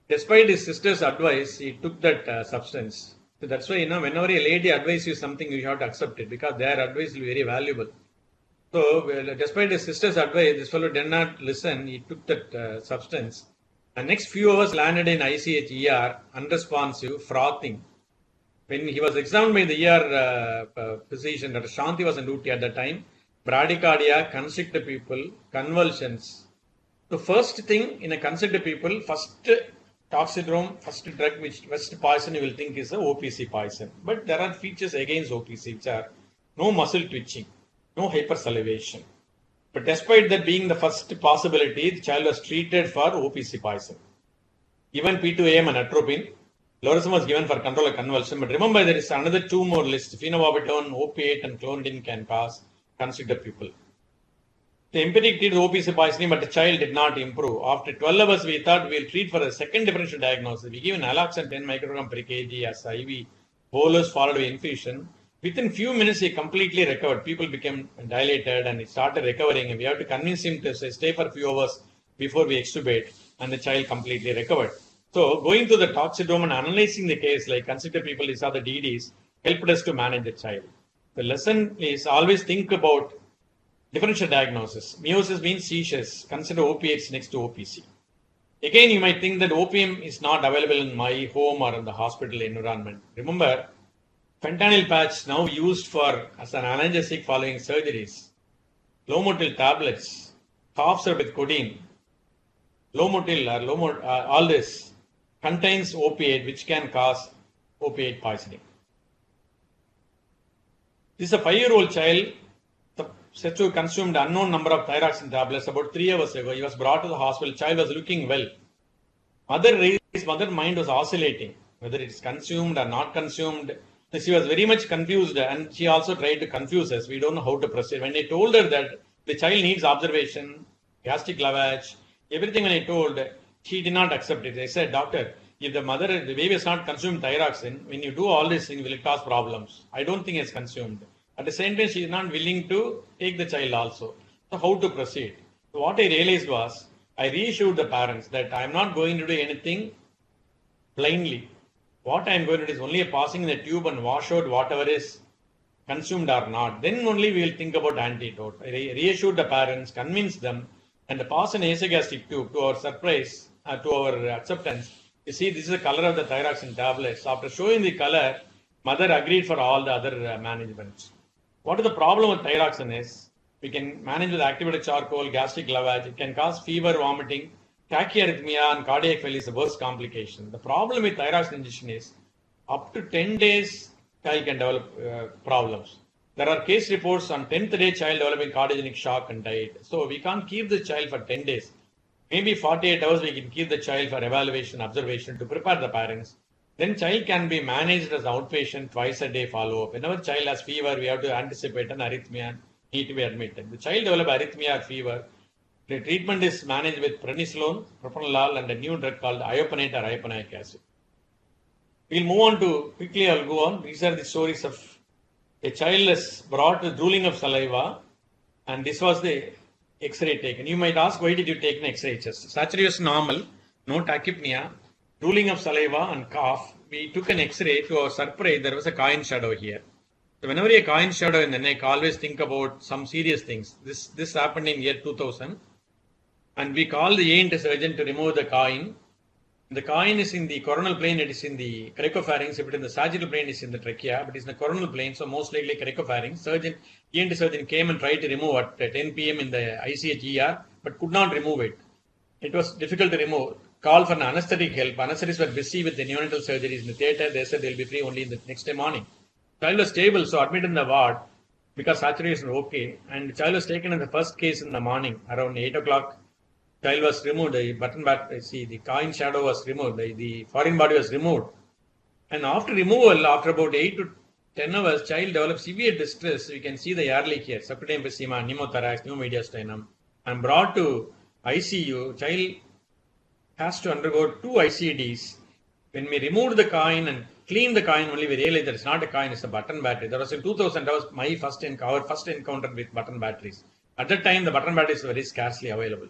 Despite his sister's advice, he took that substance. So that's why, whenever a lady advises you something, you have to accept it because their advice will be very valuable. So, despite his sister's advice, this fellow did not listen. He took that substance. And next few hours landed in ICH ER, unresponsive, frothing. When he was examined by the ER physician, Dr. Shanti was on duty at that time, bradycardia, constricted people, convulsions. So first thing in a constricted people, first toxidrome, first drug, first poison you will think is a OPC poison. But there are features against OPC, which are no muscle twitching, no hypersalivation. But despite that being the first possibility, the child was treated for OPC poison. Given P2AM and atropine, lorazepam was given for control of convulsion. But remember, there is another 2 more lists. Phenobarbital, opiate, and clonidine can cause constricted people. The empiric treated OPC poisoning, but the child did not improve. After 12 hours, we thought we will treat for a second differential diagnosis. We gave naloxone 10 microgram per kg as IV bolus followed by infusion. Within few minutes, he completely recovered. People became dilated and he started recovering. And we have to convince him to stay for a few hours before we extubate, and the child completely recovered. So, going to the toxidrome and analyzing the case, like constricted people, these are the DDs, helped us to manage the child. The lesson is always think about differential diagnosis. Meiosis means seizures. Consider opiates next to OPC. Again, you might think that opium is not available in my home or in the hospital environment. Remember, fentanyl patch now used as an analgesic following surgeries. Lomotil tablets, cough syrup with codeine. Lomotil or all this contains opiate which can cause opiate poisoning. This is a 5-year-old child said to have consumed unknown number of thyroxine tablets about 3 hours ago. He was brought to the hospital. Child was looking well. Mother mind was oscillating, whether it is consumed or not consumed. She was very much confused, and she also tried to confuse us. We don't know how to proceed. When I told her that the child needs observation, gastric lavage, everything when I told, she did not accept it. I said, doctor, if the baby has not consumed thyroxine, when you do all these things, will it cause problems? I don't think it's consumed. At the same time, she is not willing to take the child also. So how to proceed? So what I realized was, I reassured the parents that I am not going to do anything blindly. What I am going to do is only passing the tube and wash out whatever is consumed or not. Then only we will think about antidote. I reassured the parents, convinced them, and pass an nasogastric tube. To our surprise, to our acceptance, you see, this is the color of the thyroxine tablets. After showing the color, mother agreed for all the other management. What is the problem with thyroxine is, we can manage with activated charcoal, gastric lavage. It can cause fever, vomiting, tachyarrhythmia, and cardiac failure is the worst complication. The problem with thyroxine injection is, up to 10 days, child can develop problems. There are case reports on 10th day child developing cardiogenic shock and died. So we can't keep the child for 10 days. Maybe 48 hours we can keep the child for evaluation, observation to prepare the parents. Then child can be managed as outpatient twice a day follow-up. Whenever child has fever, we have to anticipate an arrhythmia, need to be admitted. The child develop arrhythmia or fever. The treatment is managed with prednisolone, propranolol, and a new drug called ioponate or ioponic acid. We'll move on to, quickly I'll go on. These are the stories of a child is brought with drooling of saliva, and this was the X-ray taken. You might ask, why did you take an X-ray chest? Saturation was normal, no tachypnea, drooling of saliva and cough. We took an X-ray. To our surprise, there was a coin shadow here. So whenever a coin shadow in the neck, always think about some serious things. This happened in year 2000. And we called the ENT surgeon to remove the coin. The coin is in the coronal plane, it is in the cricopharynx. If it is in the sagittal plane, it is in the trachea, but it is in the coronal plane, so most likely cricopharynx. ENT surgeon came and tried to remove at 10 p.m. in the ICH ER, but could not remove it. It was difficult to remove. Called for an anesthetic help. Anesthetists were busy with the neonatal surgeries in the theatre. They said they will be free only in the next day morning. Child was stable, so admitted in the ward because saturation was okay. And the child was taken in the first case in the morning around 8 o'clock. Child was removed, the button back, the coin shadow was removed, the foreign body was removed. And after removal, after about 8 to 10 hours, child develops severe distress. You can see the ear leak here, subcutaneous emphysema, pneumothorax, pneumomediastinum, and brought to ICU. Child has to undergo 2 ICDs. When we removed the coin and cleaned the coin, only we realized that it's not a coin, it's a button battery. That was in 2000, that was our first encounter with button batteries. At that time, the button batteries were very scarcely available.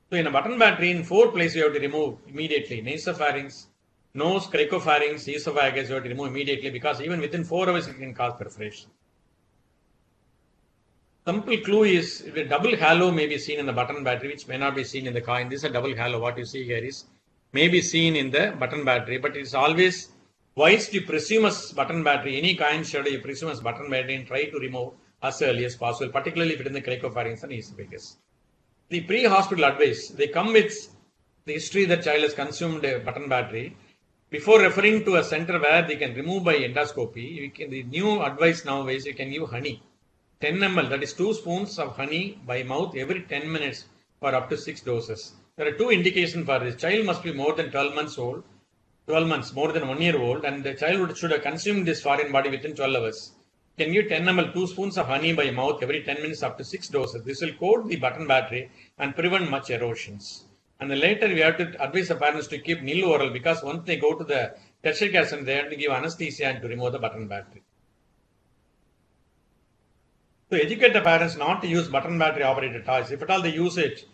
So in a button battery, in 4 places you have to remove immediately. Nasopharynx, nose, cricopharynx, esophagus you have to remove immediately because even within 4 hours it can cause perforation. Simple clue is the double halo may be seen in the button battery, which may not be seen in the coin. This is a double halo. What you see here is may be seen in the button battery, but it's always wise to presume as button battery. Any coin shadow you presume as button battery and try to remove as early as possible, particularly if it is in the cricopharynx and esophagus. The pre-hospital advice, they come with the history that child has consumed a button battery. Before referring to a center where they can remove by endoscopy, the new advice now is you can give honey. 10 ml, that is 2 spoons of honey by mouth every 10 minutes for up to 6 doses. There are 2 indications for this. Child must be more than 12 months old, 12 months, more than 1 year old, and the child should have consumed this foreign body within 12 hours. Can give 10 ml, 2 spoons of honey by mouth every 10 minutes up to 6 doses. This will coat the button battery and prevent much erosions. And then later we have to advise the parents to keep nil oral because once they go to the tertiary care center, they have to give anesthesia and to remove the button battery. To educate the parents not to use button battery operated toys. If at all they use it,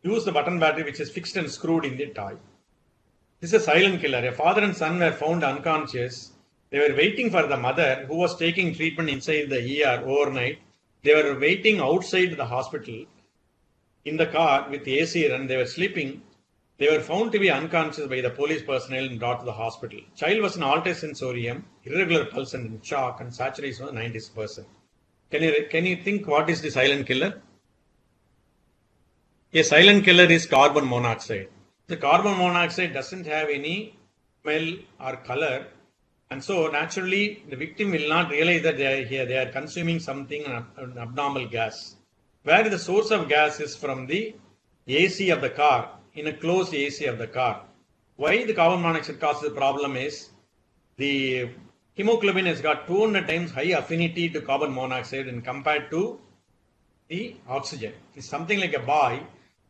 use the button battery which is fixed and screwed in the toy. This is a silent killer. A father and son were found unconscious. They were waiting for the mother who was taking treatment inside the ER overnight. They were waiting outside the hospital in the car with the AC run. They were sleeping. They were found to be unconscious by the police personnel and brought to the hospital. Child was in altered sensorium, irregular pulse and in shock, and saturation was 90%. Can you think what is the silent killer? A silent killer is carbon monoxide. The carbon monoxide doesn't have any smell or color, and so naturally the victim will not realize that they are consuming something, an abnormal gas. Where the source of gas is from the AC of the car, in a closed AC of the car. Why the carbon monoxide causes the problem is the hemoglobin has got 200 times high affinity to carbon monoxide and compared to the oxygen. It's something like a boy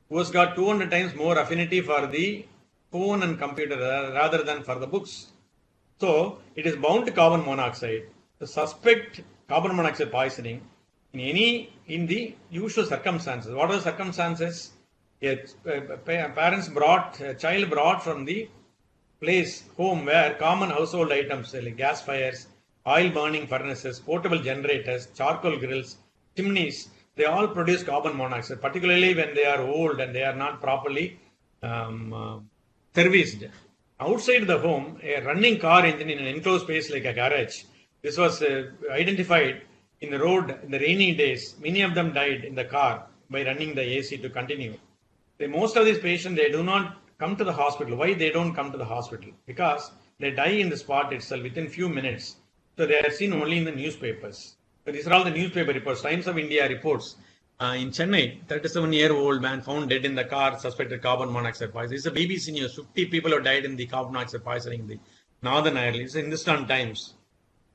who has got 200 times more affinity for the phone and computer rather than for the books. So it is bound to carbon monoxide. To suspect carbon monoxide poisoning in the usual circumstances. What are the circumstances? A child brought from the home where common household items like gas fires, oil burning furnaces, portable generators, charcoal grills, chimneys, they all produce carbon monoxide, particularly when they are old and they are not properly serviced. Outside the home, a running car engine in an enclosed space like a garage, this was identified in the road in the rainy days. Many of them died in the car by running the AC to continue. Most of these patients, they do not come to the hospital. Why they don't come to the hospital? Because they die in the spot itself within few minutes. So they are seen only in the newspapers. So these are all the newspaper reports. Times of India reports. In Chennai, 37-year-old man found dead in the car, suspected carbon monoxide poisoning. This is a BBC news. 50 people have died in the carbon monoxide poisoning in the Northern Ireland. It's in Hindustan Times.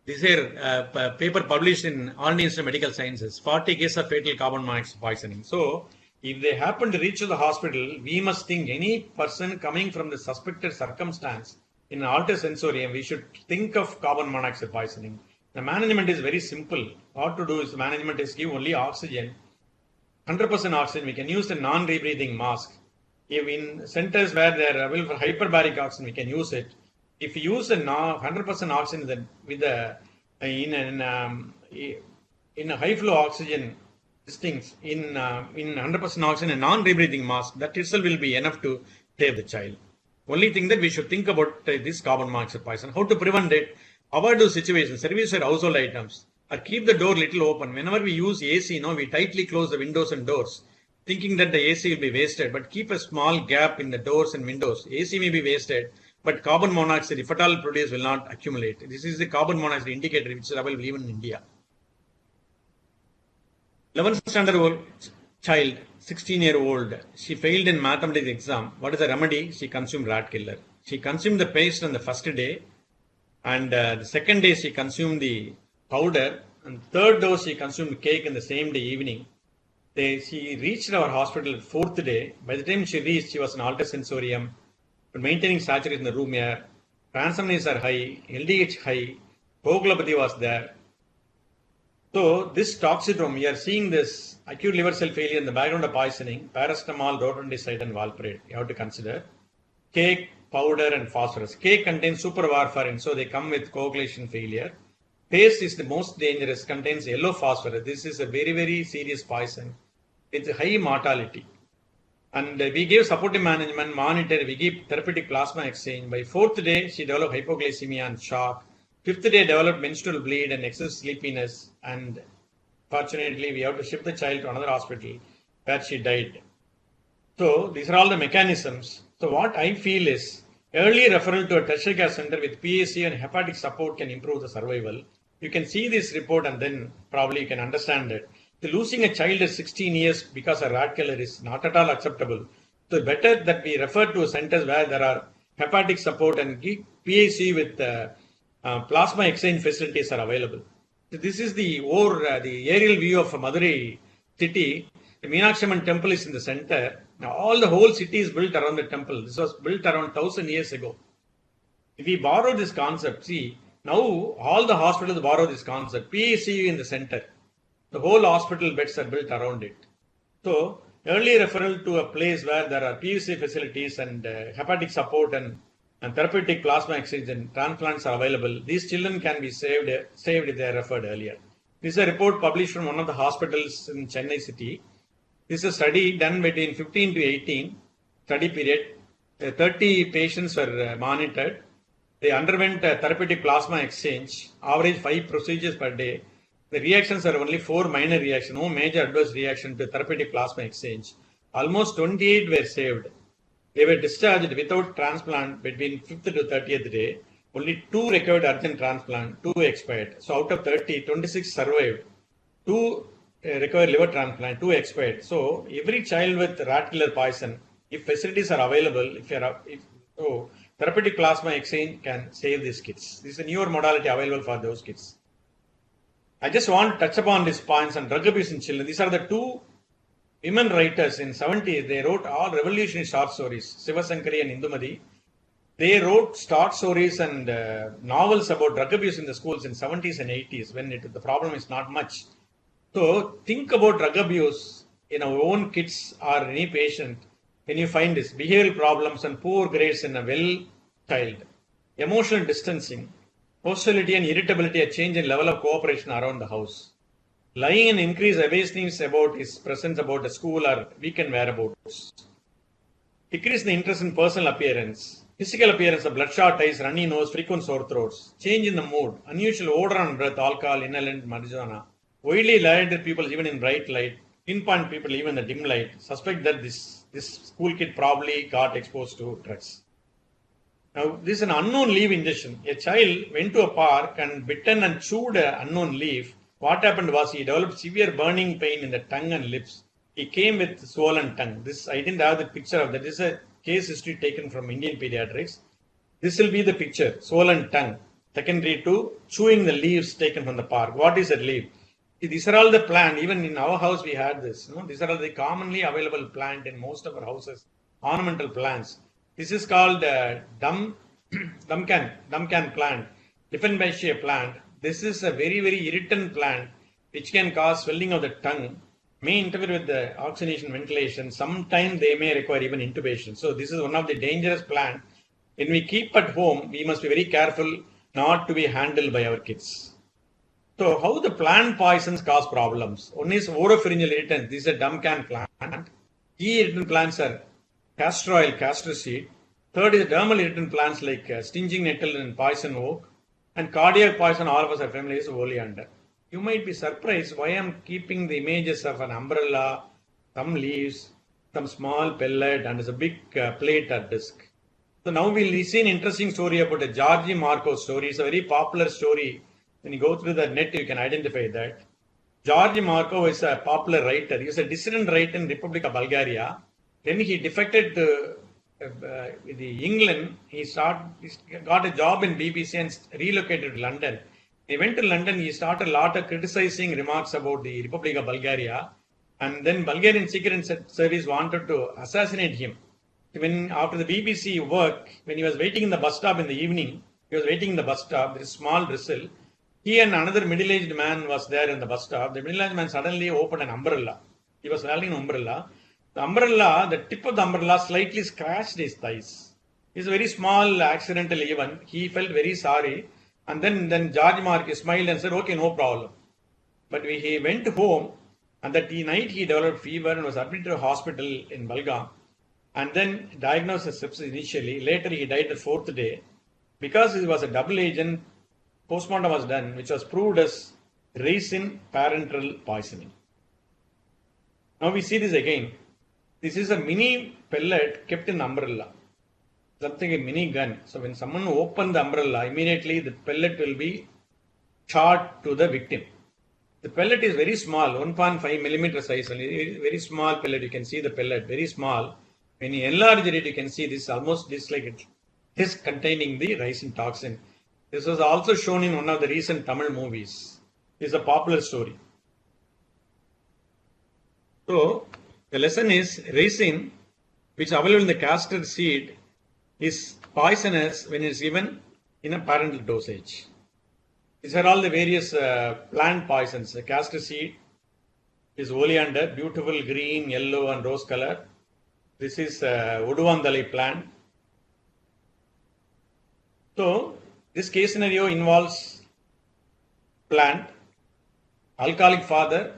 This here paper published in All India Institute of Medical Sciences. 40 cases of fatal carbon monoxide poisoning. So if they happen to reach to the hospital, we must think any person coming from the suspected circumstance in an altered sensorium, we should think of carbon monoxide poisoning. The management is very simple. What to do is the management is give only oxygen, 100% oxygen. We can use the non-rebreathing mask. If in centers where they are available for hyperbaric oxygen, we can use it. If you use a 100% oxygen with in a high flow oxygen, things in 100% oxygen and non-rebreathing mask, that itself will be enough to save the child. Only thing that we should think about this carbon monoxide poison. How to prevent it? Avoid those situations. Service or household items. Or keep the door little open. Whenever we use AC, we tightly close the windows and doors, thinking that the AC will be wasted. But keep a small gap in the doors and windows. AC may be wasted, but carbon monoxide, if at all produced, will not accumulate. This is the carbon monoxide indicator which is available even in India. 11th standard old child, 16-year-old, she failed in mathematics exam. What is the remedy? She consumed rat killer. She consumed the paste on the first day. And the second day she consumed the powder, and third dose she consumed cake in the same day evening. She reached our hospital fourth day. By the time she reached, she was in altered sensorium, but maintaining saturation in the room air. Transaminases are high, LDH high, coagulopathy was there. So this toxidrome, we are seeing this acute liver cell failure in the background of poisoning, paracetamol, rodenticide, and valproate. You have to consider cake, powder, and phosphorus. Cake contains superwarfarin, so they come with coagulation failure. Paste is the most dangerous, contains yellow phosphorus. This is a very, very serious poison. It's a high mortality. And we gave supportive management, monitor, we give therapeutic plasma exchange. By fourth day, she developed hypoglycemia and shock. Fifth day, developed menstrual bleed and excess sleepiness. And fortunately, we have to ship the child to another hospital where she died. So these are all the mechanisms. So what I feel is early referral to a tertiary care center with PAC and hepatic support can improve the survival. You can see this report and then probably you can understand it. So losing a child at 16 years because of rat killer is not at all acceptable. So better that we refer to centers where there are hepatic support and PAC with plasma exchange facilities are available. So this is the aerial view of Madurai city. The Meenakshi Amman temple is in the center. Now the whole city is built around the temple. This was built around 1000 years ago. If we borrow this concept, see, now all the hospitals borrow this concept. PACU in the center. The whole hospital beds are built around it. So early referral to a place where there are PUC facilities and hepatic support and therapeutic plasma exchange and transplants are available. These children can be saved if they are referred earlier. This is a report published from one of the hospitals in Chennai city. This is a study done between 15 to 18 study period. 30 patients were monitored. They underwent therapeutic plasma exchange, average 5 procedures per day. The reactions are only 4 minor reactions, no major adverse reaction to therapeutic plasma exchange. Almost 28 were saved. They were discharged without transplant between 5th to 30th day. Only 2 required urgent transplant, 2 expired. So out of 30, 26 survived. 2 required liver transplant, 2 expired. So every child with rat killer poison, if facilities are available, therapeutic plasma exchange can save these kids. This is a newer modality available for those kids. I just want to touch upon these points on drug abuse in children. These are the 2 women writers in 70s. They wrote all revolutionary short stories, Sivasankari and Indumadi. They wrote short stories and novels about drug abuse in the schools in 70s and 80s when the problem is not much. So think about drug abuse in our own kids or any patient when you find this behavioral problems and poor grades in a well child, emotional distancing, hostility and irritability, a change in level of cooperation around the house, lying and increased awareness about his presence about the school or weekend whereabouts, decrease the interest in personal appearance, physical appearance of bloodshot eyes, runny nose, frequent sore throats, change in the mood, unusual odor on breath, alcohol, inhalant, marijuana, widely lighted people even in bright light, pinpoint people even in the dim light, suspect that this school kid probably got exposed to drugs. Now, this is an unknown leaf ingestion. A child went to a park and bitten and chewed an unknown leaf. What happened was he developed severe burning pain in the tongue and lips. He came with swollen tongue. I didn't have the picture of that. This is a case history taken from Indian Pediatrics. This will be the picture, swollen tongue. Secondary to chewing the leaves taken from the park. What is that leaf? These are all the plant. Even in our house we had this. These are all the commonly available plant in most of our houses. Ornamental plants. This is called Dumcan plant, Dieffenbachia plant. This is a very, very irritant plant which can cause swelling of the tongue, may interfere with the oxygenation, ventilation. Sometimes they may require even intubation. So this is one of the dangerous plants. When we keep at home, we must be very careful not to be handled by our kids. So how the plant poisons cause problems? One is oropharyngeal irritant. This is a Dumcan plant. Key irritant plants are castor oil, castor seed. Third is dermal irritant plants like stinging nettle and poison oak. And cardiac poison, all of us are familiar with oleander. You might be surprised why I'm keeping the images of an umbrella, some leaves, some small pellet, and there's a big plate or disc. So now we'll see an interesting story about a Georgi Markov story. It's a very popular story. When you go through the net, you can identify that. Georgi Markov is a popular writer. He was a dissident writer in Republic of Bulgaria. Then he defected to England. He got a job in BBC and relocated to London. He went to London. He started a lot of criticizing remarks about the Republic of Bulgaria, and then Bulgarian Secret Service wanted to assassinate him. When after the BBC work, when he was waiting in the bus stop in the evening, he was waiting in the bus stop. There is small drizzle. He and another middle-aged man was there in the bus stop. The middle-aged man suddenly opened an umbrella. He was holding an umbrella. The umbrella, the tip of the umbrella slightly scratched his thighs. It's a very small accidental event. He felt very sorry. And then George Mark smiled and said, okay, no problem. But he went home, and that night he developed fever and was admitted to a hospital in Belgaum. And then diagnosed as sepsis initially. Later he died the 4th day. Because he was a double agent, postmortem was done, which was proved as ricin parenteral poisoning. Now we see this again. This is a mini pellet kept in the umbrella. Something a mini gun. So when someone opens the umbrella, immediately the pellet will be shot to the victim. The pellet is very small, 1.5 millimeter size, very small pellet. You can see the pellet, very small. When you enlarge it, you can see this almost this like it is containing the ricin toxin. This was also shown in one of the recent Tamil movies. This is a popular story. So the lesson is ricin, which is available in the castor seed, is poisonous when it is given in a parental dosage. These are all the various plant poisons. The castor seed is oleander, beautiful green, yellow and rose color. This is Uduvandalai plant. So this case scenario involves plant, alcoholic father,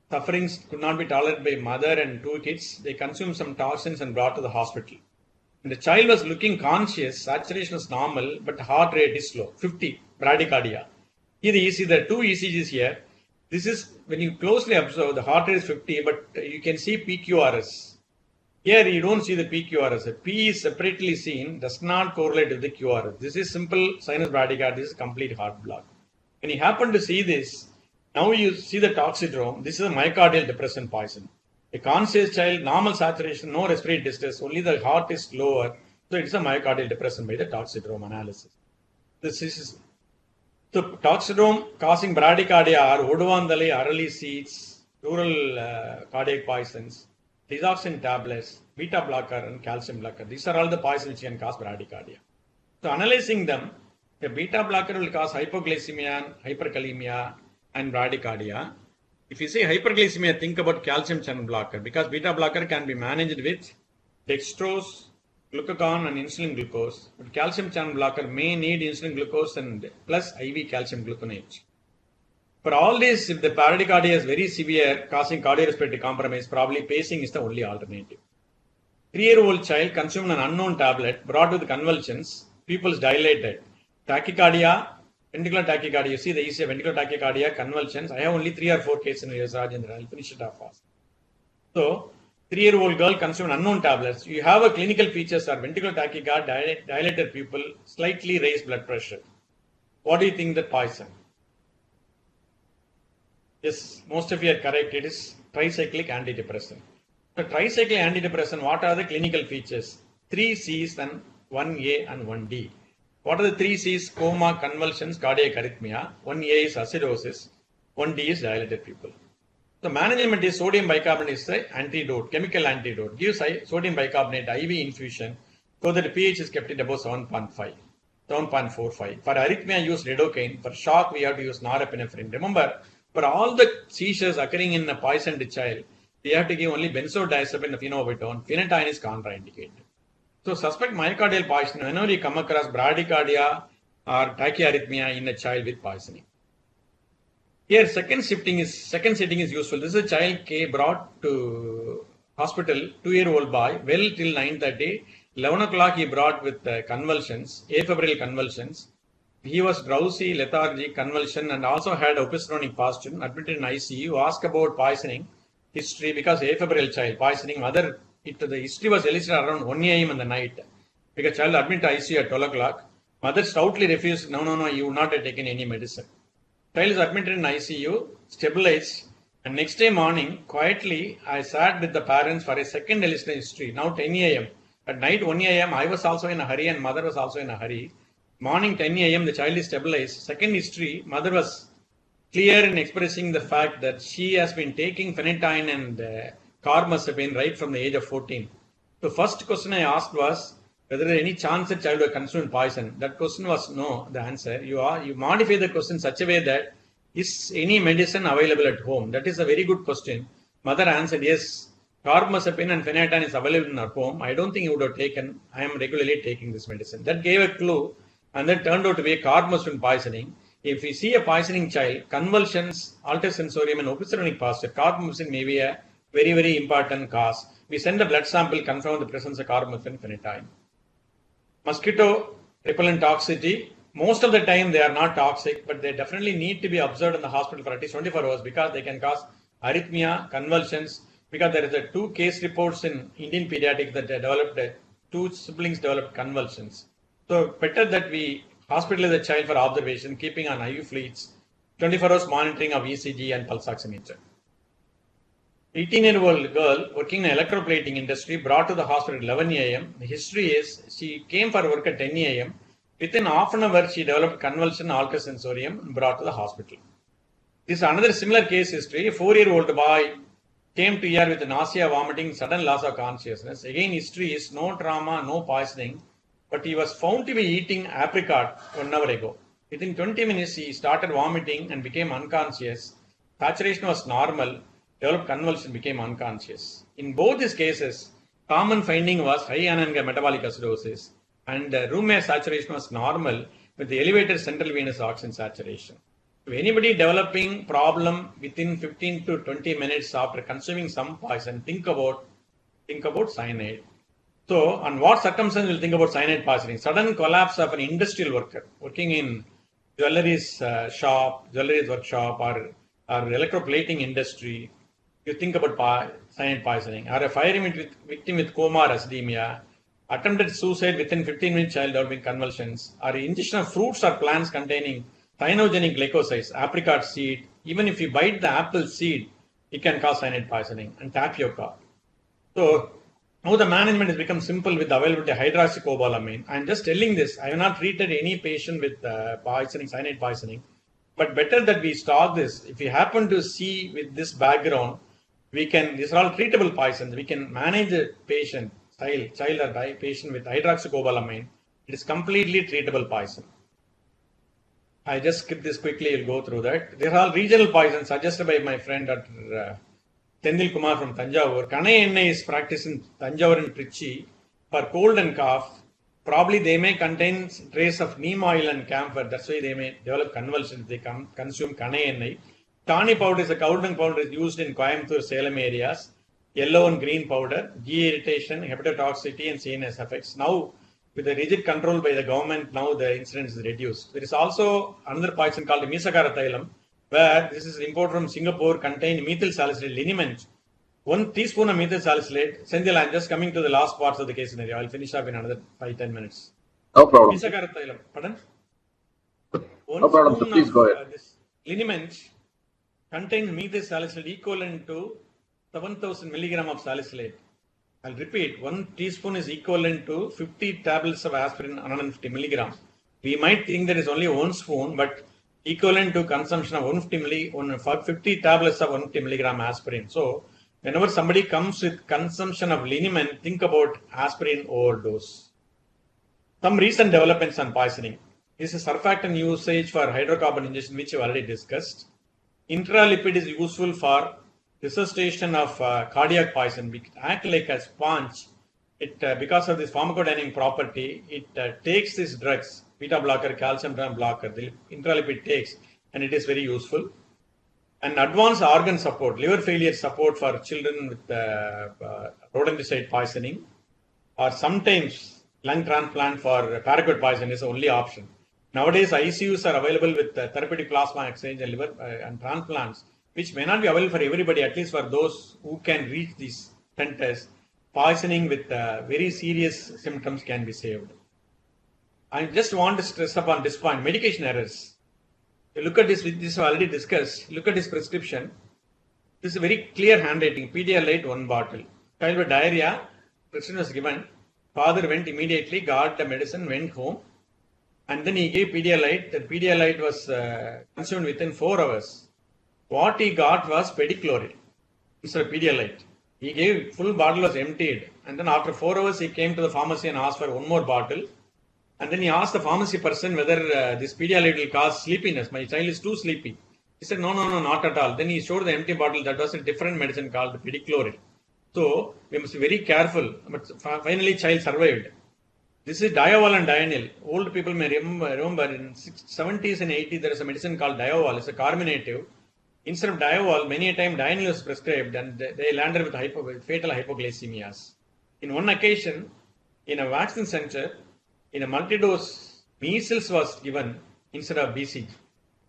sufferings could not be tolerated by mother and 2 kids. They consumed some toxins and brought to the hospital. And the child was looking conscious, saturation was normal, but heart rate is slow, 50, bradycardia. Here you see there are 2 ECGs here. This is, when you closely observe, the heart rate is 50, but you can see PQRS. Here you don't see the PQRS. The P is separately seen, does not correlate with the QRS. This is simple sinus bradycardia, this is complete heart block. When you happen to see this, now you see the toxidrome. This is a myocardial depressant poison. A conscious child, normal saturation, no respiratory distress, only the heart is lower. So it's a myocardial depressant by the toxidrome analysis. This is the toxidrome causing bradycardia are Uduvandalai, Arali seeds, rural cardiac poisons, digoxin tablets, beta blocker and calcium blocker. These are all the poisons which can cause bradycardia. So analyzing them, the beta blocker will cause hypoglycemia, hyperkalemia and bradycardia. If you say hyperglycemia, think about calcium channel blocker, because beta blocker can be managed with dextrose, glucagon and insulin glucose. But calcium channel blocker may need insulin glucose and plus IV calcium gluconate. For all this, if the bradycardia is very severe, causing cardiorespiratory compromise, probably pacing is the only alternative. 3-year-old child consumed an unknown tablet, brought with convulsions, pupils dilated, tachycardia, ventricular tachycardia. You see the ECG, ventricular tachycardia, convulsions. I have only 3 or 4 cases in Rajendra. I'll finish it off fast. So, 3-year-old girl consumed unknown tablets. You have a clinical features are ventricular tachycardia, dilated pupil, slightly raised blood pressure. What do you think that poison? Yes, most of you are correct. It is tricyclic antidepressant. The tricyclic antidepressant, what are the clinical features? 3 C's and 1A and 1D. What are the 3 C's? Coma, convulsions, cardiac arrhythmia. 1A is acidosis. 1D is dilated pupil. The management is sodium bicarbonate is the antidote, chemical antidote. Give sodium bicarbonate IV infusion so that the pH is kept at above 7.5, 7.45. For arrhythmia, use lidocaine. For shock, we have to use norepinephrine. Remember, for all the seizures occurring in a poisoned child, we have to give only benzodiazepine and phenobutone. Phenytoin is contraindicated. So suspect myocardial poisoning whenever you come across bradycardia or tachyarrhythmia in a child with poisoning. Here second setting is useful. This is a child K brought to hospital, 2-year-old boy, well till 9:30. 11 o'clock he brought with convulsions, afebrile convulsions. He was drowsy, lethargic, convulsion and also had opisthronic posture, admitted in ICU, asked about poisoning history because afebrile child, poisoning, mother, the history was elicited around 1 a.m. in the night. Because child admitted to ICU at 12 o'clock. Mother stoutly refused, no, you would not have taken any medicine. Child is admitted in ICU, stabilized, and next day morning, quietly, I sat with the parents for a second elicited history, now 10 a.m. At night 1 a.m., I was also in a hurry and mother was also in a hurry. Morning 10 a.m., the child is stabilized. Second history, mother was clear in expressing the fact that she has been taking phenytoin and carbamazepine right from the age of 14. The first question I asked was whether there any chance that child will consume poison. That question was no. The answer, you modify the question in such a way that is any medicine available at home? That is a very good question. Mother answered yes. Carbamazepine and phenytoin is available in our home. I don't think you would have taken. I am regularly taking this medicine. That gave a clue, and then turned out to be a carbamazepine poisoning. If we see a poisoning child, convulsions, altered sensorium, and opisthomic posture, carbamazepine may be a very, very important cause. We send a blood sample, confirm the presence of carbamazepine, phenytoin. Mosquito repellent toxicity. Most of the time they are not toxic, but they definitely need to be observed in the hospital for at least 24 hours because they can cause arrhythmia, convulsions. Because there is a 2 case reports in Indian pediatrics that they developed, 2 siblings developed convulsions. So better that we hospitalize the child for observation, keeping on IV fluids, 24 hours monitoring of ECG and pulse oximeter. 18-year-old girl working in the electroplating industry brought to the hospital at 11 a.m. The history is she came for work at 10 a.m. Within half an hour, she developed convulsion, altered sensorium, and brought to the hospital. This is another similar case history. A 4-year-old boy came to ER with nausea, vomiting, sudden loss of consciousness. Again, history is no trauma, no poisoning, but he was found to be eating apricot 1 hour ago. Within 20 minutes, he started vomiting and became unconscious. Saturation was normal, developed convulsion, became unconscious. In both these cases, common finding was high ananga metabolic acidosis, and room air saturation was normal with the elevated central venous oxygen saturation. If anybody developing problem within 15 to 20 minutes after consuming some poison, think about cyanide. So, on what circumstances will think about cyanide poisoning? Sudden collapse of an industrial worker working in jewelry workshop, or electroplating industry. You think about cyanide poisoning, or a fire victim with coma or acidemia, attempted suicide within 15 minutes, child developing convulsions, or ingestion of fruits or plants containing cyanogenic glycosides, apricot seed. Even if you bite the apple seed, it can cause cyanide poisoning, and tapioca. So now the management has become simple with the availability of hydroxycobalamin. I am just telling this. I have not treated any patient with cyanide poisoning, but better that we stop this. If we happen to see with this background, these are all treatable poisons. We can manage the patient, child or patient with hydroxycobalamin. It is completely treatable poison. I just skip this quickly, you'll go through that. There are all regional poisons suggested by my friend Dr. Tendil Kumar from Tanjavur. Kanai Ennai is practiced in Tanjavur and Trichy for cold and cough. Probably they may contain trace of neem oil and camphor. That's why they may develop convulsions. They consume Kanai Ennai. Tawny powder is a cow dung powder used in Coimbatore, Salem areas. Yellow and green powder, GI irritation, hepatotoxicity, and CNS effects. Now, with the rigid control by the government, now the incidence is reduced. There is also another poison called Mesocarothyllum, where this is imported from Singapore, contained methyl salicylate liniment. 1 teaspoon of methyl salicylate. Senthil, I'm just coming to the last parts of the case scenario. I'll finish up in another 5-10 minutes. No problem. Mesocarothyllum, pardon? No problem, so please go ahead. This liniment contains methyl salicylate equivalent to 7,000 milligram of salicylate. I'll repeat, 1 teaspoon is equivalent to 50 tablets of aspirin, 150 milligram. We might think there is only 1 spoon, but equivalent to consumption of 50 tablets of 150 milligram aspirin. So, whenever somebody comes with consumption of liniment, think about aspirin overdose. Some recent developments on poisoning. This is surfactant usage for hydrocarbon ingestion, which we've already discussed. Intralipid is useful for resuscitation of cardiac poison. It acts like a sponge. Because of this pharmacodynamic property, it takes these drugs, beta blocker, calcium channel blocker, the intralipid takes, and it is very useful. And advanced organ support, liver failure support for children with rodenticide poisoning, or sometimes lung transplant for paraquat poison is the only option. Nowadays, ICUs are available with therapeutic plasma exchange and liver and transplants, which may not be available for everybody, at least for those who can reach these centers. Poisoning with very serious symptoms can be saved. I just want to stress upon this point, medication errors. You look at this, this I already discussed. Look at this prescription. This is a very clear handwriting. Pedialyte 1 bottle. Child with diarrhea, prescription was given. Father went immediately, got the medicine, went home, and then he gave Pedialyte. The Pedialyte was consumed within 4 hours. What he got was pediclorid instead of Pedialyte. He gave full bottle was emptied, and then after 4 hours he came to the pharmacy and asked for one more bottle. And then he asked the pharmacy person whether this Pedialyte will cause sleepiness. My child is too sleepy. He said, no, not at all. Then he showed the empty bottle. That was a different medicine called pediclorid. So we must be very careful. But finally, child survived. This is Diaval and Dianyl. Old people may remember in 70s and 80s there is a medicine called Diaval. It's a carminative. Instead of Diaval, many a time Dianyl was prescribed, and they landed with fatal hypoglycemias. In one occasion, in a vaccine center, in a multi-dose, measles was given instead of BCG.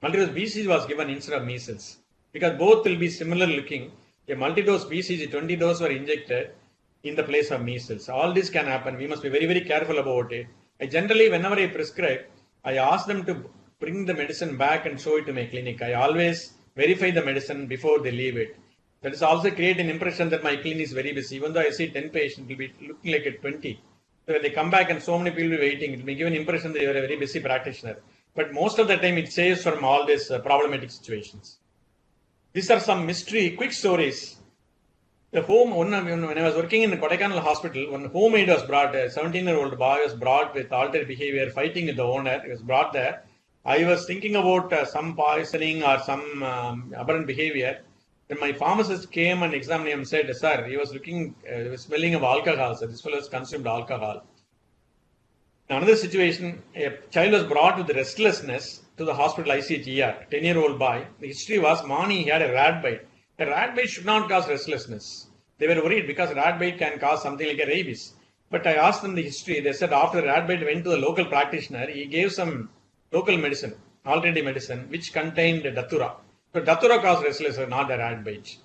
Multi-dose BCG was given instead of measles, because both will be similar looking. A multi-dose BCG, 20 doses were injected in the place of measles. All this can happen. We must be very, very careful about it. I generally, whenever I prescribe, I ask them to bring the medicine back and show it to my clinic. I always verify the medicine before they leave it. That is also create an impression that my clinic is very busy. Even though I see 10 patients, it will be looking like a 20. So when they come back and so many people will be waiting, it will be given an impression that you are a very busy practitioner. But most of the time it saves from all these problematic situations. These are some mystery, quick stories. The home, when I was working in the Kodaikanal hospital, when homemade was brought, a 17-year-old boy was brought with altered behavior, fighting with the owner. He was brought there. I was thinking about some poisoning or some aberrant behavior. Then my pharmacist came and examined him and said, sir, he was smelling of alcohol. So this fellow has consumed alcohol. Another situation, a child was brought with restlessness to the hospital ICHER, 10-year-old boy. The history was morning he had a rat bite. A rat bite should not cause restlessness. They were worried because a rat bite can cause something like a rabies. But I asked them the history. They said after the rat bite went to the local practitioner, he gave some local medicine, alternative medicine, which contained Datura. So Datura caused restlessness, not a rat bite.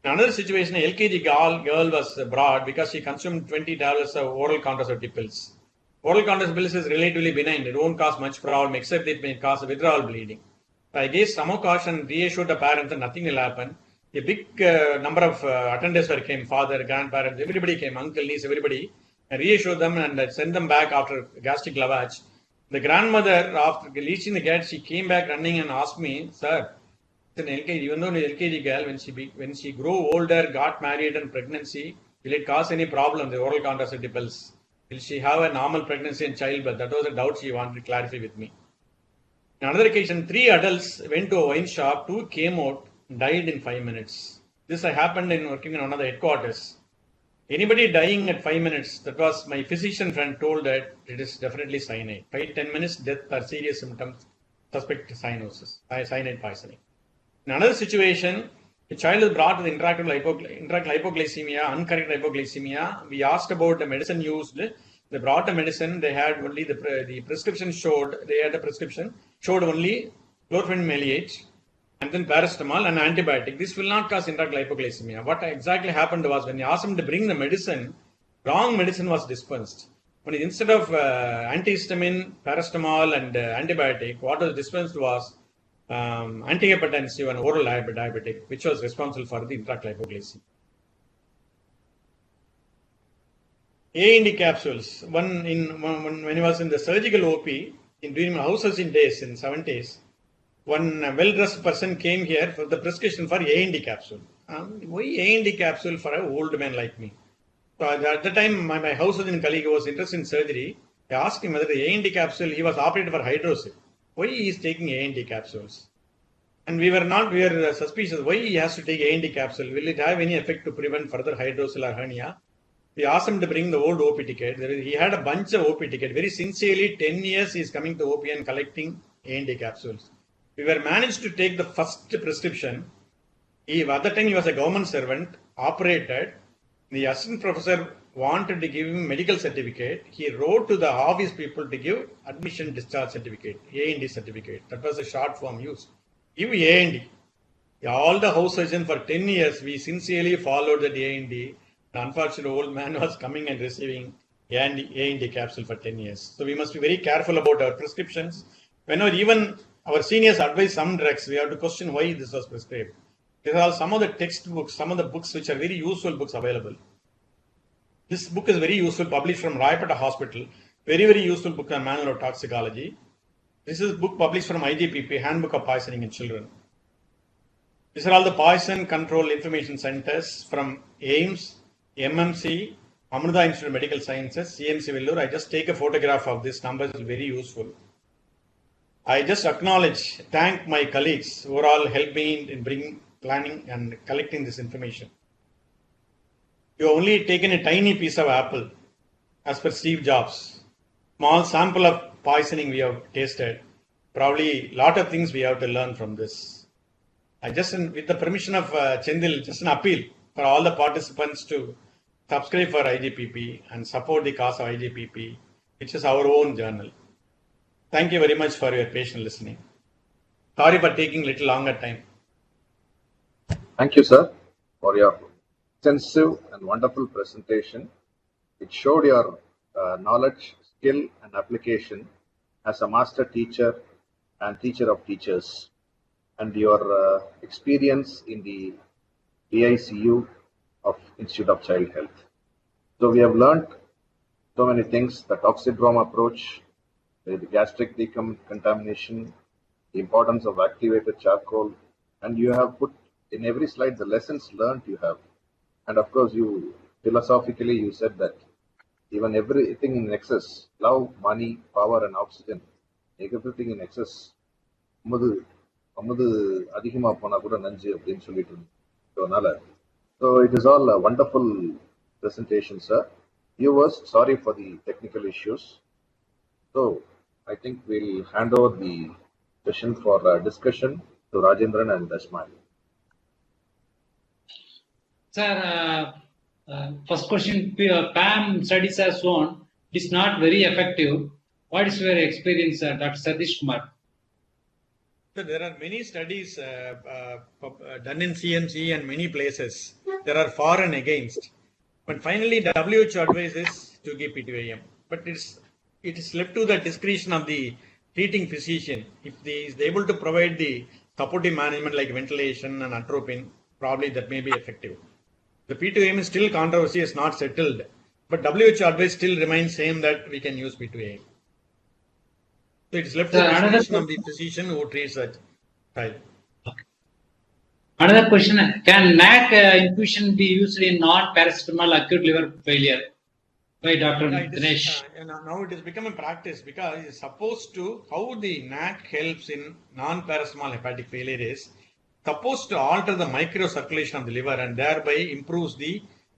In another situation, a LKG girl was brought because she consumed 20 tablets of oral contraceptive pills. Oral contraceptive is relatively benign. It won't cause much problem except it may cause withdrawal bleeding. So I gave some caution, reassured the parents that nothing will happen. A big number of attendants came, father, grandparents, everybody came, uncle, niece, everybody. I reassured them and sent them back after gastric lavage. The grandmother, after reaching the gate, she came back running and asked me, sir, it's an LKG, even though an LKG girl, when she grew older, got married and pregnancy, will it cause any problem, the oral contraceptive pills? Will she have a normal pregnancy and childbirth? That was a doubt she wanted to clarify with me. On another occasion, 3 adults went to a wine shop, 2 came out, died in 5 minutes. This happened in working in one of the headquarters. Anybody dying at 5 minutes, that was my physician friend told that it is definitely cyanide. 5-10 minutes, death or serious symptoms, suspect cyanosis, cyanide poisoning. In another situation, a child is brought with intractable hypoglycemia, uncorrected hypoglycemia. We asked about the medicine used. They brought the medicine. They had only the prescription showed. They had the prescription showed only chlorpheniramine maleate and then paracetamol and antibiotic. This will not cause intractable hypoglycemia. What exactly happened was when you asked them to bring the medicine, wrong medicine was dispensed. When instead of antihistamine, paracetamol, and antibiotic, what was dispensed was antihypertensive and oral diabetic, which was responsible for the intractable hypoglycemia. A&D capsules. When he was in the surgical OP, during my house in days in 70s, one well-dressed person came here for the prescription for A&D capsule. Why A&D capsule for an old man like me? So at the time, my house in colleague was interested in surgery. I asked him whether the A&D capsule, he was operated for hydrocele. Why he is taking A&D capsules? And we were suspicious. Why he has to take A&D capsule? Will it have any effect to prevent further hydrocele or hernia? We asked him to bring the old OP ticket. He had a bunch of OP ticket. Very sincerely, 10 years he is coming to OP and collecting A&D capsules. We were managed to take the first prescription. At the time he was a government servant, operated. The assistant professor wanted to give him medical certificate. He wrote to the office people to give admission discharge certificate, A&D certificate. That was a short form used. Give A&D. All the house surgeons for 10 years, we sincerely followed that A&D. The unfortunate old man was coming and receiving A&D capsule for 10 years. So we must be very careful about our prescriptions. Whenever even our seniors advise some drugs, we have to question why this was prescribed. These are some of the textbooks, some of the books which are very useful books available. This book is very useful, published from Rayapeta Hospital. Very, very useful book on manual of toxicology. This is a book published from IGPP, Handbook of Poisoning in Children. These are all the poison control information centers from AIMS, MMC, Amruta Institute of Medical Sciences, CMC Vellore. I just take a photograph of this number, it's very useful. I just thank my colleagues who are all helped me in bringing, planning and collecting this information. You have only taken a tiny piece of apple, as per Steve Jobs. Small sample of poisoning we have tasted. Probably a lot of things we have to learn from this. I just, with the permission of Chendil, just an appeal for all the participants to subscribe for IGPP and support the cause of IGPP, which is our own journal. Thank you very much for your patient listening. Sorry for taking a little longer time. Thank you, sir, for your extensive and wonderful presentation. It showed your knowledge, skill, and application as a master teacher and teacher of teachers, and your experience in the DICU of Institute of Child Health. So we have learned so many things: the toxidrome approach, the gastric decontamination, the importance of activated charcoal, and you have put in every slide the lessons learned you have. And of course, you philosophically you said that even everything in excess, love, money, power, and oxygen, everything in excess, அதிகமா போனா கூட நஞ்சு அப்படின்னு சொல்லிட்டு இருந்ததுனால. So it is all a wonderful presentation, sir. Viewers, sorry for the technical issues. So I think we'll hand over the session for discussion to Rajendran and Ismail. Sir, first question, PAM studies have shown it is not very effective. What is your experience, Dr. Satish Kumar? So there are many studies done in CMC and many places. There are for and against. But finally, the WHO advises to give P2AM. But it is left to the discretion of the treating physician. If he is able to provide the supportive management like ventilation and atropine, probably that may be effective. The P2AM is still controversy, is not settled. But WHO advice still remains same that we can use P2AM. So it is left to the discretion of the physician who treats that child. Another question, can NAC infusion be used in non-paracetamol acute liver failure? By Dr. Dinesh. Now it has become a practice because it is supposed to, how the NAC helps in non-paracetamol hepatic failure is supposed to alter the microcirculation of the liver and thereby improves the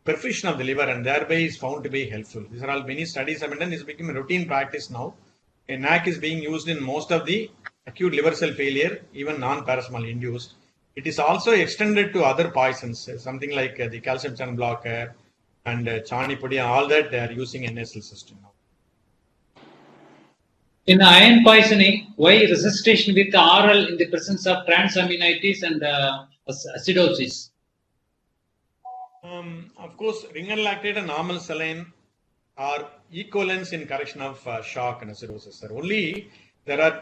perfusion of the liver and thereby is found to be helpful. These are all many studies have been done. This is becoming a routine practice now. A NAC is being used in most of the acute liver cell failure, even non-paracetamol induced. It is also extended to other poisons, something like the calcium channel blocker and Chanipodi, all that they are using in nasal system now. In iron poisoning, why resuscitation with oral in the presence of transaminitis and acidosis? Of course, Ringer lactate and normal saline are equivalents in correction of shock and acidosis. Only there are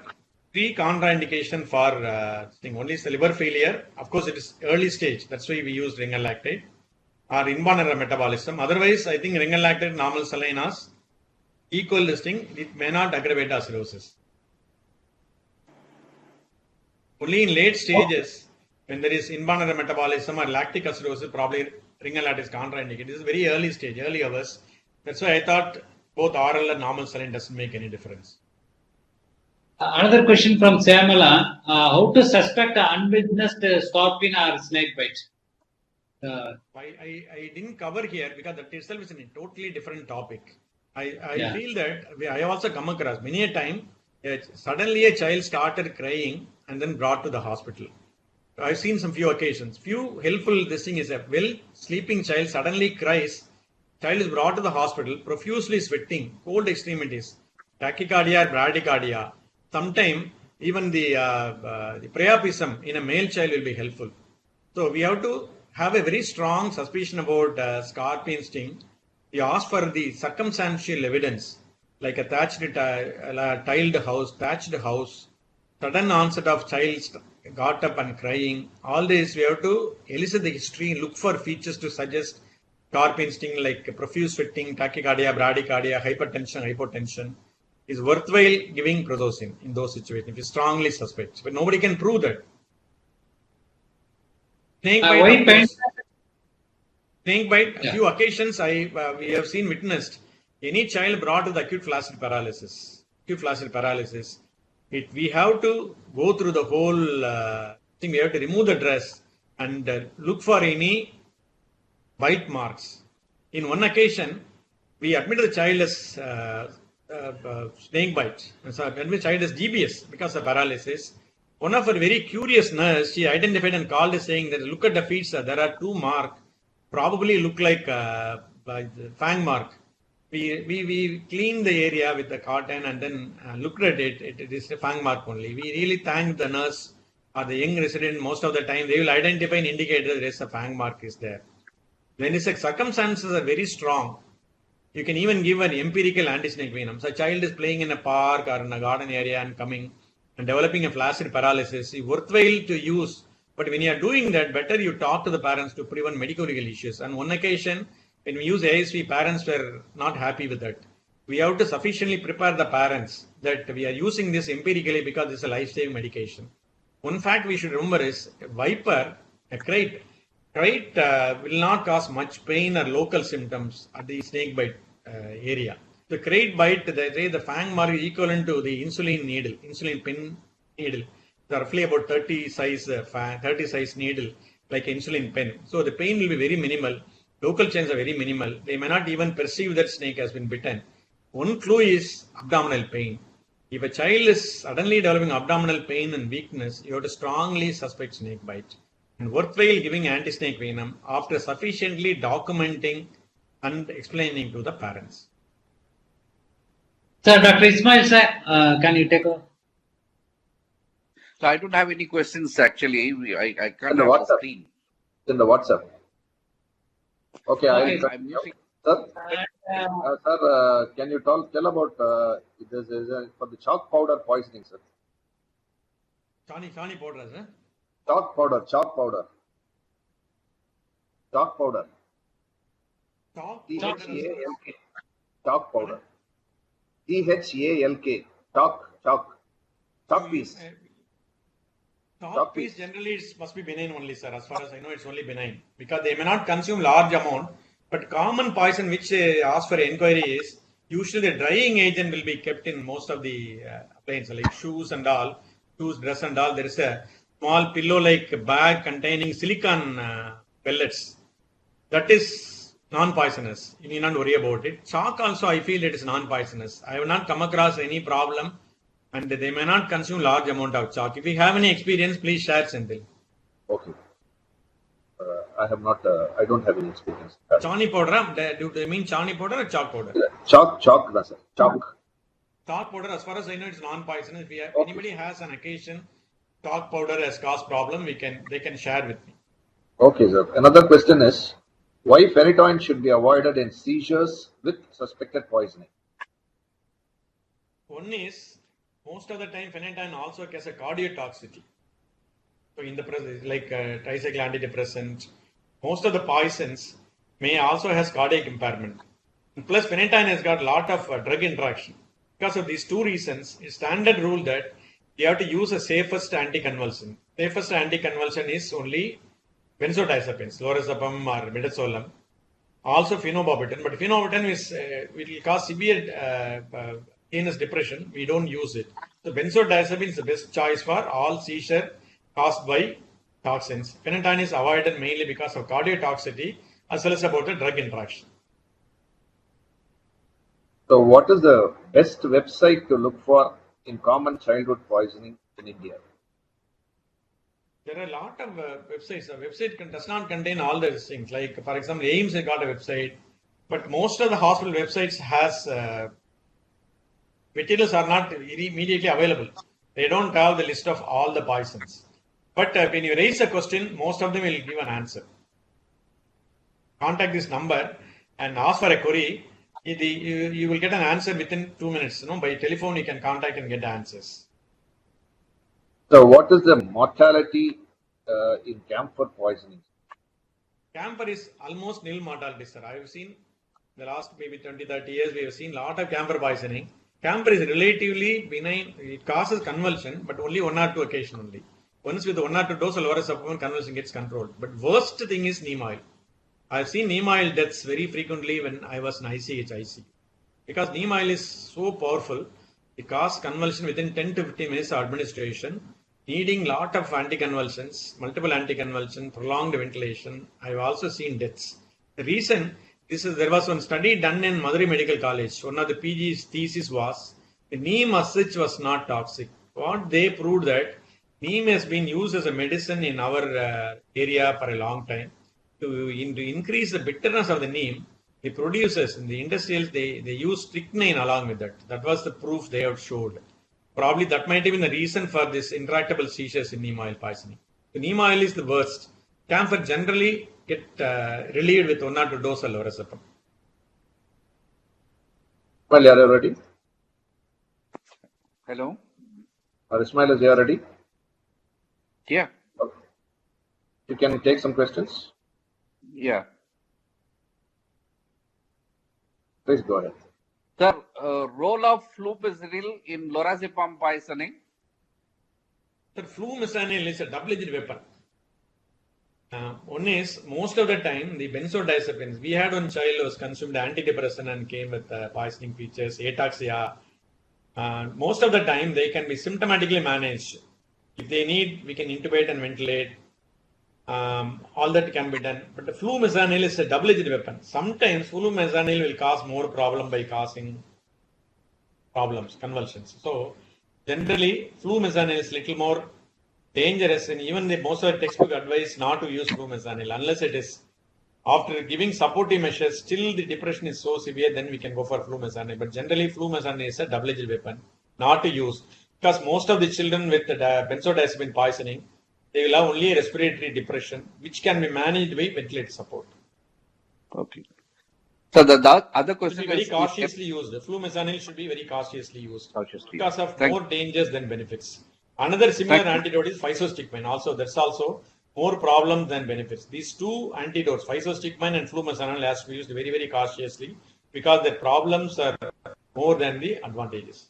3 contraindications for only is the liver failure. Of course, it is early stage. That's why we use Ringer lactate. Or inborn error metabolism. Otherwise, I think Ringer lactate, normal saline as equal listing. It may not aggravate acidosis. Only in late stages, when there is inborn error metabolism or lactic acidosis, probably Ringer lactate is contraindicated. This is very early stage, early hours. That's why I thought both oral and normal saline doesn't make any difference. Another question from Syamala, how to suspect an unwitnessed scorpion or snake bite? I didn't cover here because that itself is a totally different topic. I feel that I have also come across many a time, suddenly a child started crying and then brought to the hospital. I've seen some few occasions. Few helpful, this thing is a sleeping child suddenly cries. Child is brought to the hospital, profusely sweating, cold extremities, tachycardia, bradycardia. Sometime even the priapism in a male child will be helpful. So we have to have a very strong suspicion about scorpion sting. We ask for the circumstantial evidence, like a tiled house, sudden onset of child got up and crying. All this we have to elicit the history and look for features to suggest Sharp instinct like profuse sweating, tachycardia, bradycardia, hypertension is worthwhile giving prazosin in those situations if you strongly suspect. But nobody can prove that. Snake bite, Why of pain? course. Snake bite, a Yeah. few occasions we have seen witnessed any child brought with acute flaccid paralysis. We have to go through the whole thing. We have to remove the dress and look for any bite marks. In one occasion, we admitted the child as snake bite. So admitted the child as GBS because of paralysis. One of her very curious nurse, she identified and called us saying that look at the feet, sir. There are 2 marks, probably look like fang mark. We cleaned the area with the cotton and then looked at it. It is a fang mark only. We really thank the nurse or the young resident. Most of the time, they will identify and indicate that there is a fang mark is there. When the circumstances are very strong, you can even give an empirical anti-snake venom. So a child is playing in a park or in a garden area and coming and developing a flaccid paralysis, it's worthwhile to use. But when you are doing that, better you talk to the parents to prevent medical legal issues. On one occasion, when we use ASV, parents were not happy with that. We have to sufficiently prepare the parents that we are using this empirically because it's a life-saving medication. One fact we should remember is a viper, a kite will not cause much pain or local symptoms at the snake bite area. The kite bite, the fang mark is equivalent to the insulin pin needle. It's roughly about 30 size needle, like insulin pen. So the pain will be very minimal. Local changes are very minimal. They may not even perceive that snake has been bitten. One clue is abdominal pain. If a child is suddenly developing abdominal pain and weakness, you have to strongly suspect snake bite. And worthwhile giving anti-snake venom after sufficiently documenting and explaining to the parents. Sir, Dr. Ismail, sir, can you take over? So I don't have any questions actually. I can't In the have the WhatsApp. screen. In the WhatsApp. Okay, I Okay, will I'm continue. using. Sir, sir, can you tell about for the chalk powder poisoning, sir? Chani powder, sir. Chalk powder. Chalk powder. Chalk powder. THALK. Chalk powder. THALK. Chalk piece. Chalk piece generally it must be benign only, sir. As far as I know, it's only benign because they may not consume large amount. But common poison which they ask for inquiry is usually the drying agent will be kept in most of the appliances like shoes, dress and all. There is a small pillow-like bag containing silicon pellets. That is non-poisonous. You need not worry about it. Chalk also, I feel it is non-poisonous. I have not come across any problem, and they may not consume large amount of chalk. If you have any experience, please share something. Okay. I have not. I don't have any experience. Chani powder. Do they mean chani powder or chalk powder? Chalk, sir. Chalk. Chalk powder, as far as I know, it's non-poisonous. If anybody has an occasion, chalk powder has caused problem, they can share with me. Okay, sir. Another question is, why phenytoin should be avoided in seizures with suspected poisoning? One is, most of the time, phenytoin also has a cardiotoxicity. So in the present, like tricycle antidepressant, most of the poisons may also has cardiac impairment. And plus, phenytoin has got a lot of drug interaction. Because of these 2 reasons, it's standard rule that you have to use a safest anticonvulsant. Safest anticonvulsant is only benzodiazepines, lorazepam or midazolam. Also phenobarbital, but phenobarbital will cause severe venous depression. We don't use it. So benzodiazepine is the best choice for all seizure caused by toxins. Phenytoin is avoided mainly because of cardiotoxicity as well as about the drug interaction. So, what is the best website to look for in common childhood poisoning in India? There are a lot of websites. A website does not contain all those things. Like, for example, AIIMS has got a website, but most of the hospital websites has materials are not immediately available. They don't have the list of all the poisons. But when you raise a question, most of them will give an answer. Contact this number and ask for a query. You will get an answer within 2 minutes. By telephone, you can contact and get the answers. So, what is the mortality in camphor poisoning? Camphor is almost nil mortality, sir. I have seen the last maybe 20, 30 years, we have seen a lot of camphor poisoning. Camphor is relatively benign. It causes convulsion, but only 1 or 2 occasion only. Once with 1 or 2 dose of lorazepam, convulsion gets controlled. But worst thing is neem oil. I've seen neem oil deaths very frequently when I was in IC. Because neem oil is so powerful, it causes convulsion within 10 to 15 minutes of administration, needing lot of anticonvulsants, multiple anticonvulsions, prolonged ventilation. I've also seen deaths. The reason there was one study done in Madurai Medical College. One of the PG's thesis was the neem as such was not toxic. What they proved that neem has been used as a medicine in our area for a long time. To increase the bitterness of the neem, the producers in the industrials, they use strychnine along with that. That was the proof they have showed. Probably that might have been the reason for this intractable seizures in neem oil poisoning. The neem oil is the worst. Camphor generally get relieved with 1 or 2 doses of lorazepam. Well, are you ready? Hello? Ismail, is you ready? Yeah. Okay. You can take some questions. Yeah. Please go ahead. Sir, role of flumazenil in lorazepam poisoning? Sir, flumazenil is a double-edged weapon. One is, most of the time, the benzodiazepines, we had one child who was consumed antidepressant and came with poisoning features, ataxia. Most of the time, they can be symptomatically managed. If they need, we can intubate and ventilate. All that can be done. But the flumazenil is a double-edged weapon. Sometimes flumazenil will cause more problem by causing problems, convulsions. So generally, flumazenil is little more dangerous, and even most of the textbook advise not to use flumazenil unless it is after giving supportive measures. Still, the depression is so severe, then we can go for flumazenil. But generally, flumazenil is a double-edged weapon, not to use, because most of the children with the benzodiazepine poisoning, they will have only a respiratory depression, which can be managed by ventilator support. Okay. So the other question should be very is cautiously used. The flumazenil should be very cautiously used because of Thank more dangers than benefits. Another similar antidote is physostigmine. Also, that's also more problems than benefits. These two antidotes, physostigmine and flumazenil, has to be used very, very cautiously because their problems are more than the advantages.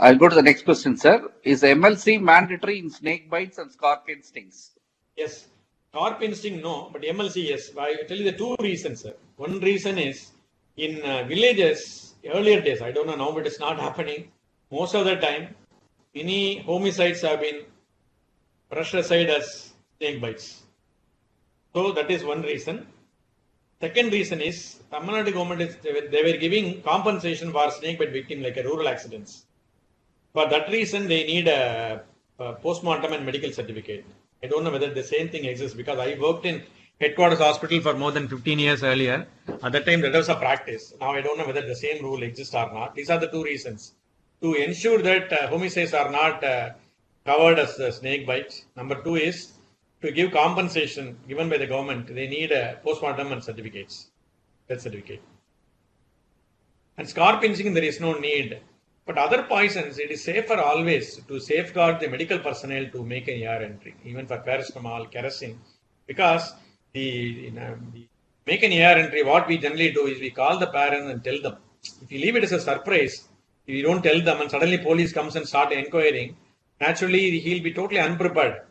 I'll go to the next question, sir. Is MLC mandatory in snake bites and scorpion stings? Yes. Scorpion sting, no, but MLC, yes. I tell you the two reasons, sir. One reason is in villages, earlier days, I don't know now, but it's not happening. Most of the time, many homicides have been brushed aside as snake bites. So that is one reason. Second reason is Tamil Nadu government they were giving compensation for snake bite victim like a rural accidents. For that reason, they need a postmortem and medical certificate. I don't know whether the same thing exists because I worked in headquarters hospital for more than 15 years earlier. At that time, that was a practice. Now I don't know whether the same rule exists or not. These are the two reasons. To ensure that homicides are not covered as snake bites. Number two is to give compensation given by the government. They need a postmortem and certificates. Death certificate. And scorpion sting, there is no need. But other poisons, it is safer always to safeguard the medical personnel to make an ER entry, even for paracetamol, kerosene, because the make an ER entry, what we generally do is we call the parents and tell them. If you leave it as a surprise, if you don't tell them and suddenly police comes and start inquiring, naturally he'll be totally unprepared.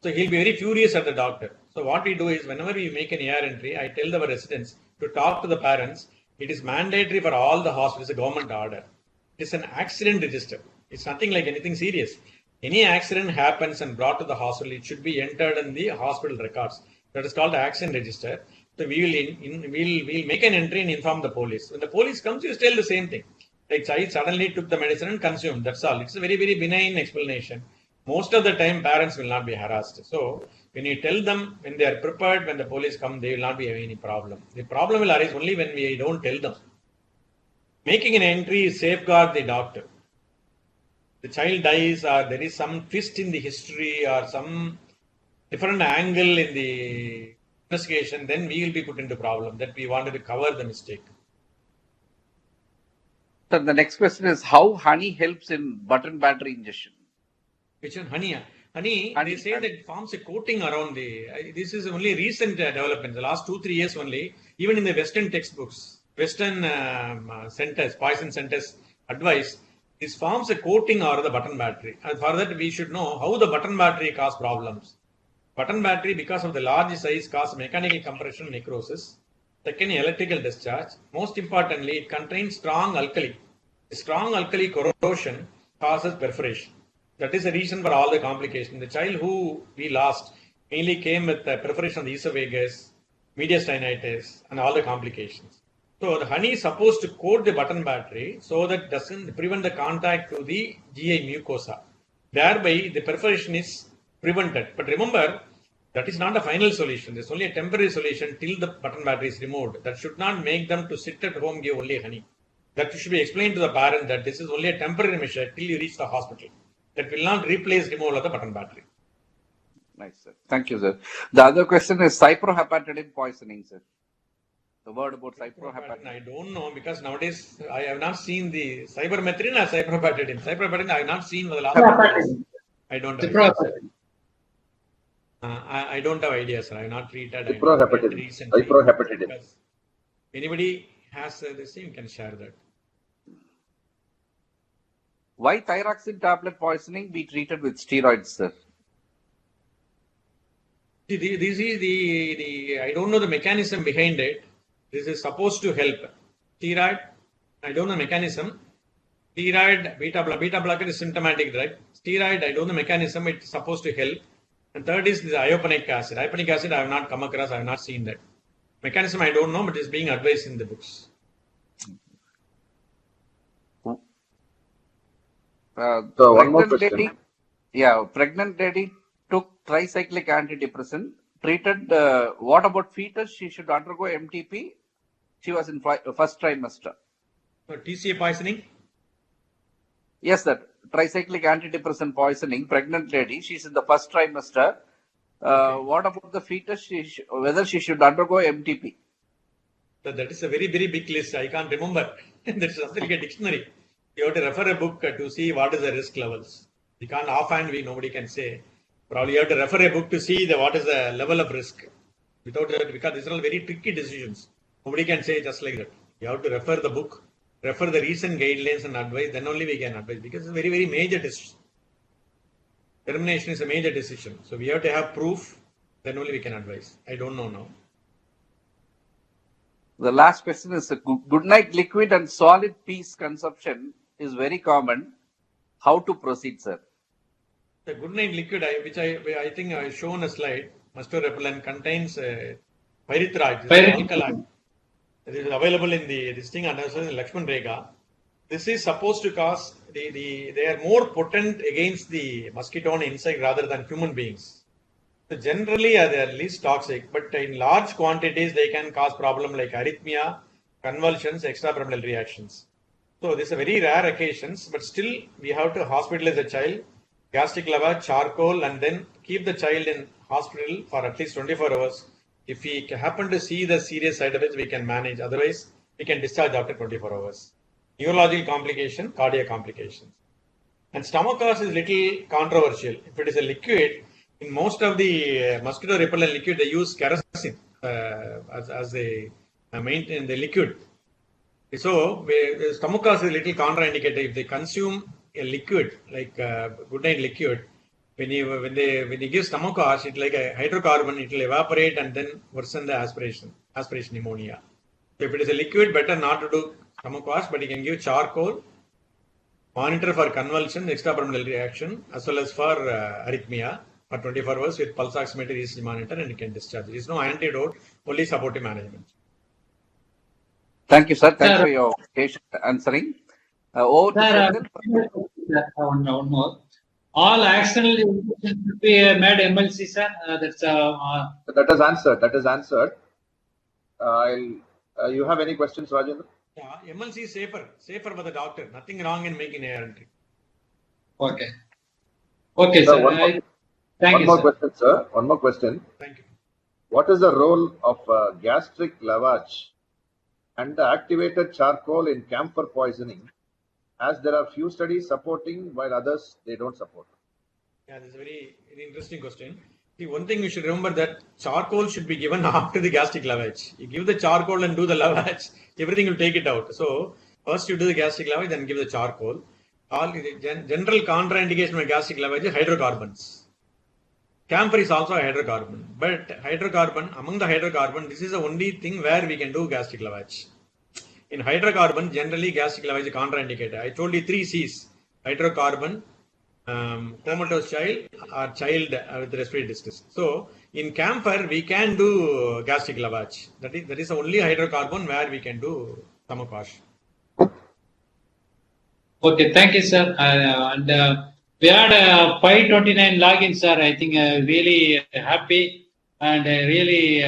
So he'll be very furious at the doctor. So what we do is whenever we make an ER entry, I tell our residents to talk to the parents. It is mandatory for all the hospitals, a government order. It's an accident register. It's nothing like anything serious. Any accident happens and brought to the hospital, it should be entered in the hospital records. That is called the accident register. So we'll make an entry and inform the police. When the police comes, you tell the same thing. Like child suddenly took the medicine and consumed. That's all. It's a very, very benign explanation. Most of the time, parents will not be harassed. So when you tell them, when they are prepared, when the police come, they will not be having any problem. The problem will arise only when we don't tell them. Making an entry is safeguard the doctor. The child dies or there is some twist in the history or some different angle in the investigation, then we will be put into problem that we wanted to cover the mistake. So the next question is how honey helps in button battery ingestion? Which one? Honey. Honey, they say that it forms a coating around the. This is only recent development. The last 2-3 years only. Even in the Western textbooks, Western centers, poison centers advice, this forms a coating or the button battery. And for that, we should know how the button battery cause problems. Button battery, because of the large size, cause mechanical compression necrosis. Second, electrical discharge. Most importantly, it contains strong alkali. Strong alkali corrosion causes perforation. That is the reason for all the complications. The child who we lost mainly came with perforation of the esophagus, mediastinitis, and all the complications. So the honey is supposed to coat the button battery so that doesn't prevent the contact to the GI mucosa. Thereby, the perforation is prevented. But remember, that is not a final solution. There's only a temporary solution till the button battery is removed. That should not make them to sit at home, give only honey. That should be explained to the parent that this is only a temporary measure till you reach the hospital. That will not replace removal of the button battery. Nice, sir. Thank you, sir. The other question is cyprohepatidin poisoning, sir. The word about cyprohepatidin. I don't know because nowadays I have not seen the cypermethrin or cyprohepatidin. Cyprohepatidin I have not seen for the last 2 years. I don't have. I don't have ideas, sir. I have not treated. Cyprohepatidin. Anybody has this thing, you can share that. Why thyroxine tablet poisoning be treated with steroids, sir? See, this is the I don't know the mechanism behind it. This is supposed to help. Steroid, I don't know mechanism. Steroid, beta blocker is symptomatic drug. Steroid, I don't know mechanism. It's supposed to help. And third is the iopanic acid. Iopanic acid, I have not come across. I have not seen that. Mechanism, I don't know, but it's being advised in the books. So one more question. Pregnant lady took tricyclic antidepressant, treated, what about fetus? She should undergo MTP. She was in first trimester. So TCA poisoning? Yes, sir. Tricyclic antidepressant poisoning, pregnant lady, she's in the first trimester. What about the fetus? Whether she should undergo MTP? So that is a very, very big list. I can't remember. That's something like a dictionary. You have to refer a book to see what is the risk levels. You can't offhand, nobody can say. Probably you have to refer a book to see what is the level of risk. Without that, because these are all very tricky decisions. Nobody can say just like that. You have to refer the book, refer the recent guidelines and advice, then only we can advise. Because it's a very, very major decision. Termination is a major decision. So we have to have proof, then only we can advise. I don't know now. The last question is good night liquid and solid piece consumption is very common. How to proceed, sir? The good night liquid, which I think I have shown a slide, mosquito repellent contains pyrethroid, alkali. It is available in this thing under Lakshman Rekha. This is supposed to cause they are more potent against the mosquito and insect rather than human beings. So generally, they are least toxic, but in large quantities, they can cause problem like arrhythmia, convulsions, extrapyramidal reactions. So these are very rare occasions, but still we have to hospitalize the child, gastric lavage, charcoal, and then keep the child in hospital for at least 24 hours. If we happen to see the serious side effects, we can manage. Otherwise, we can discharge after 24 hours. Neurological complication, cardiac complications. And stomach cause is little controversial. If it is a liquid, in most of the mosquito repellent liquid, they use kerosene as a maintain the liquid. So, stomach cause is a little contraindicated. If they consume a liquid like good night liquid, when you give stomach cause, it's like a hydrocarbon. It will evaporate and then worsen the aspiration pneumonia. So, if it is a liquid, better not to do stomach cause, but you can give charcoal. Monitor for convulsion, extrapyramidal reaction, as well as for arrhythmia for 24 hours with pulse oximeter ECG monitor, and you can discharge. There is no antidote, only supportive management. Thank you, sir. Thanks for your patient answering. One more. All accidental injections should be made MLC, sir. That is answered. That is answered. You have any questions, Rajendra? Yeah, MLC is safer for the doctor. Nothing wrong in making AR entry. Okay. Okay, sir. One more question, sir. One more question. Thank you. What is the role of gastric lavage and the activated charcoal in camphor poisoning, as there are few studies supporting while others they don't support? Yeah, this is a very interesting question. See, one thing you should remember that charcoal should be given after the gastric lavage. You give the charcoal and do the lavage, everything will take it out. So first you do the gastric lavage, then give the charcoal. All general contraindication of gastric lavage is hydrocarbons. Camphor is also a hydrocarbon, but among the hydrocarbon, this is the only thing where we can do gastric lavage. In hydrocarbon, generally gastric lavage is contraindicated. I told you 3 C's: hydrocarbon, comatose child, or child with respiratory distress. So in camphor, we can do gastric lavage. That is the only hydrocarbon where we can do stomach wash. Okay, thank you, sir. We had 529 logins, sir. I think really happy and really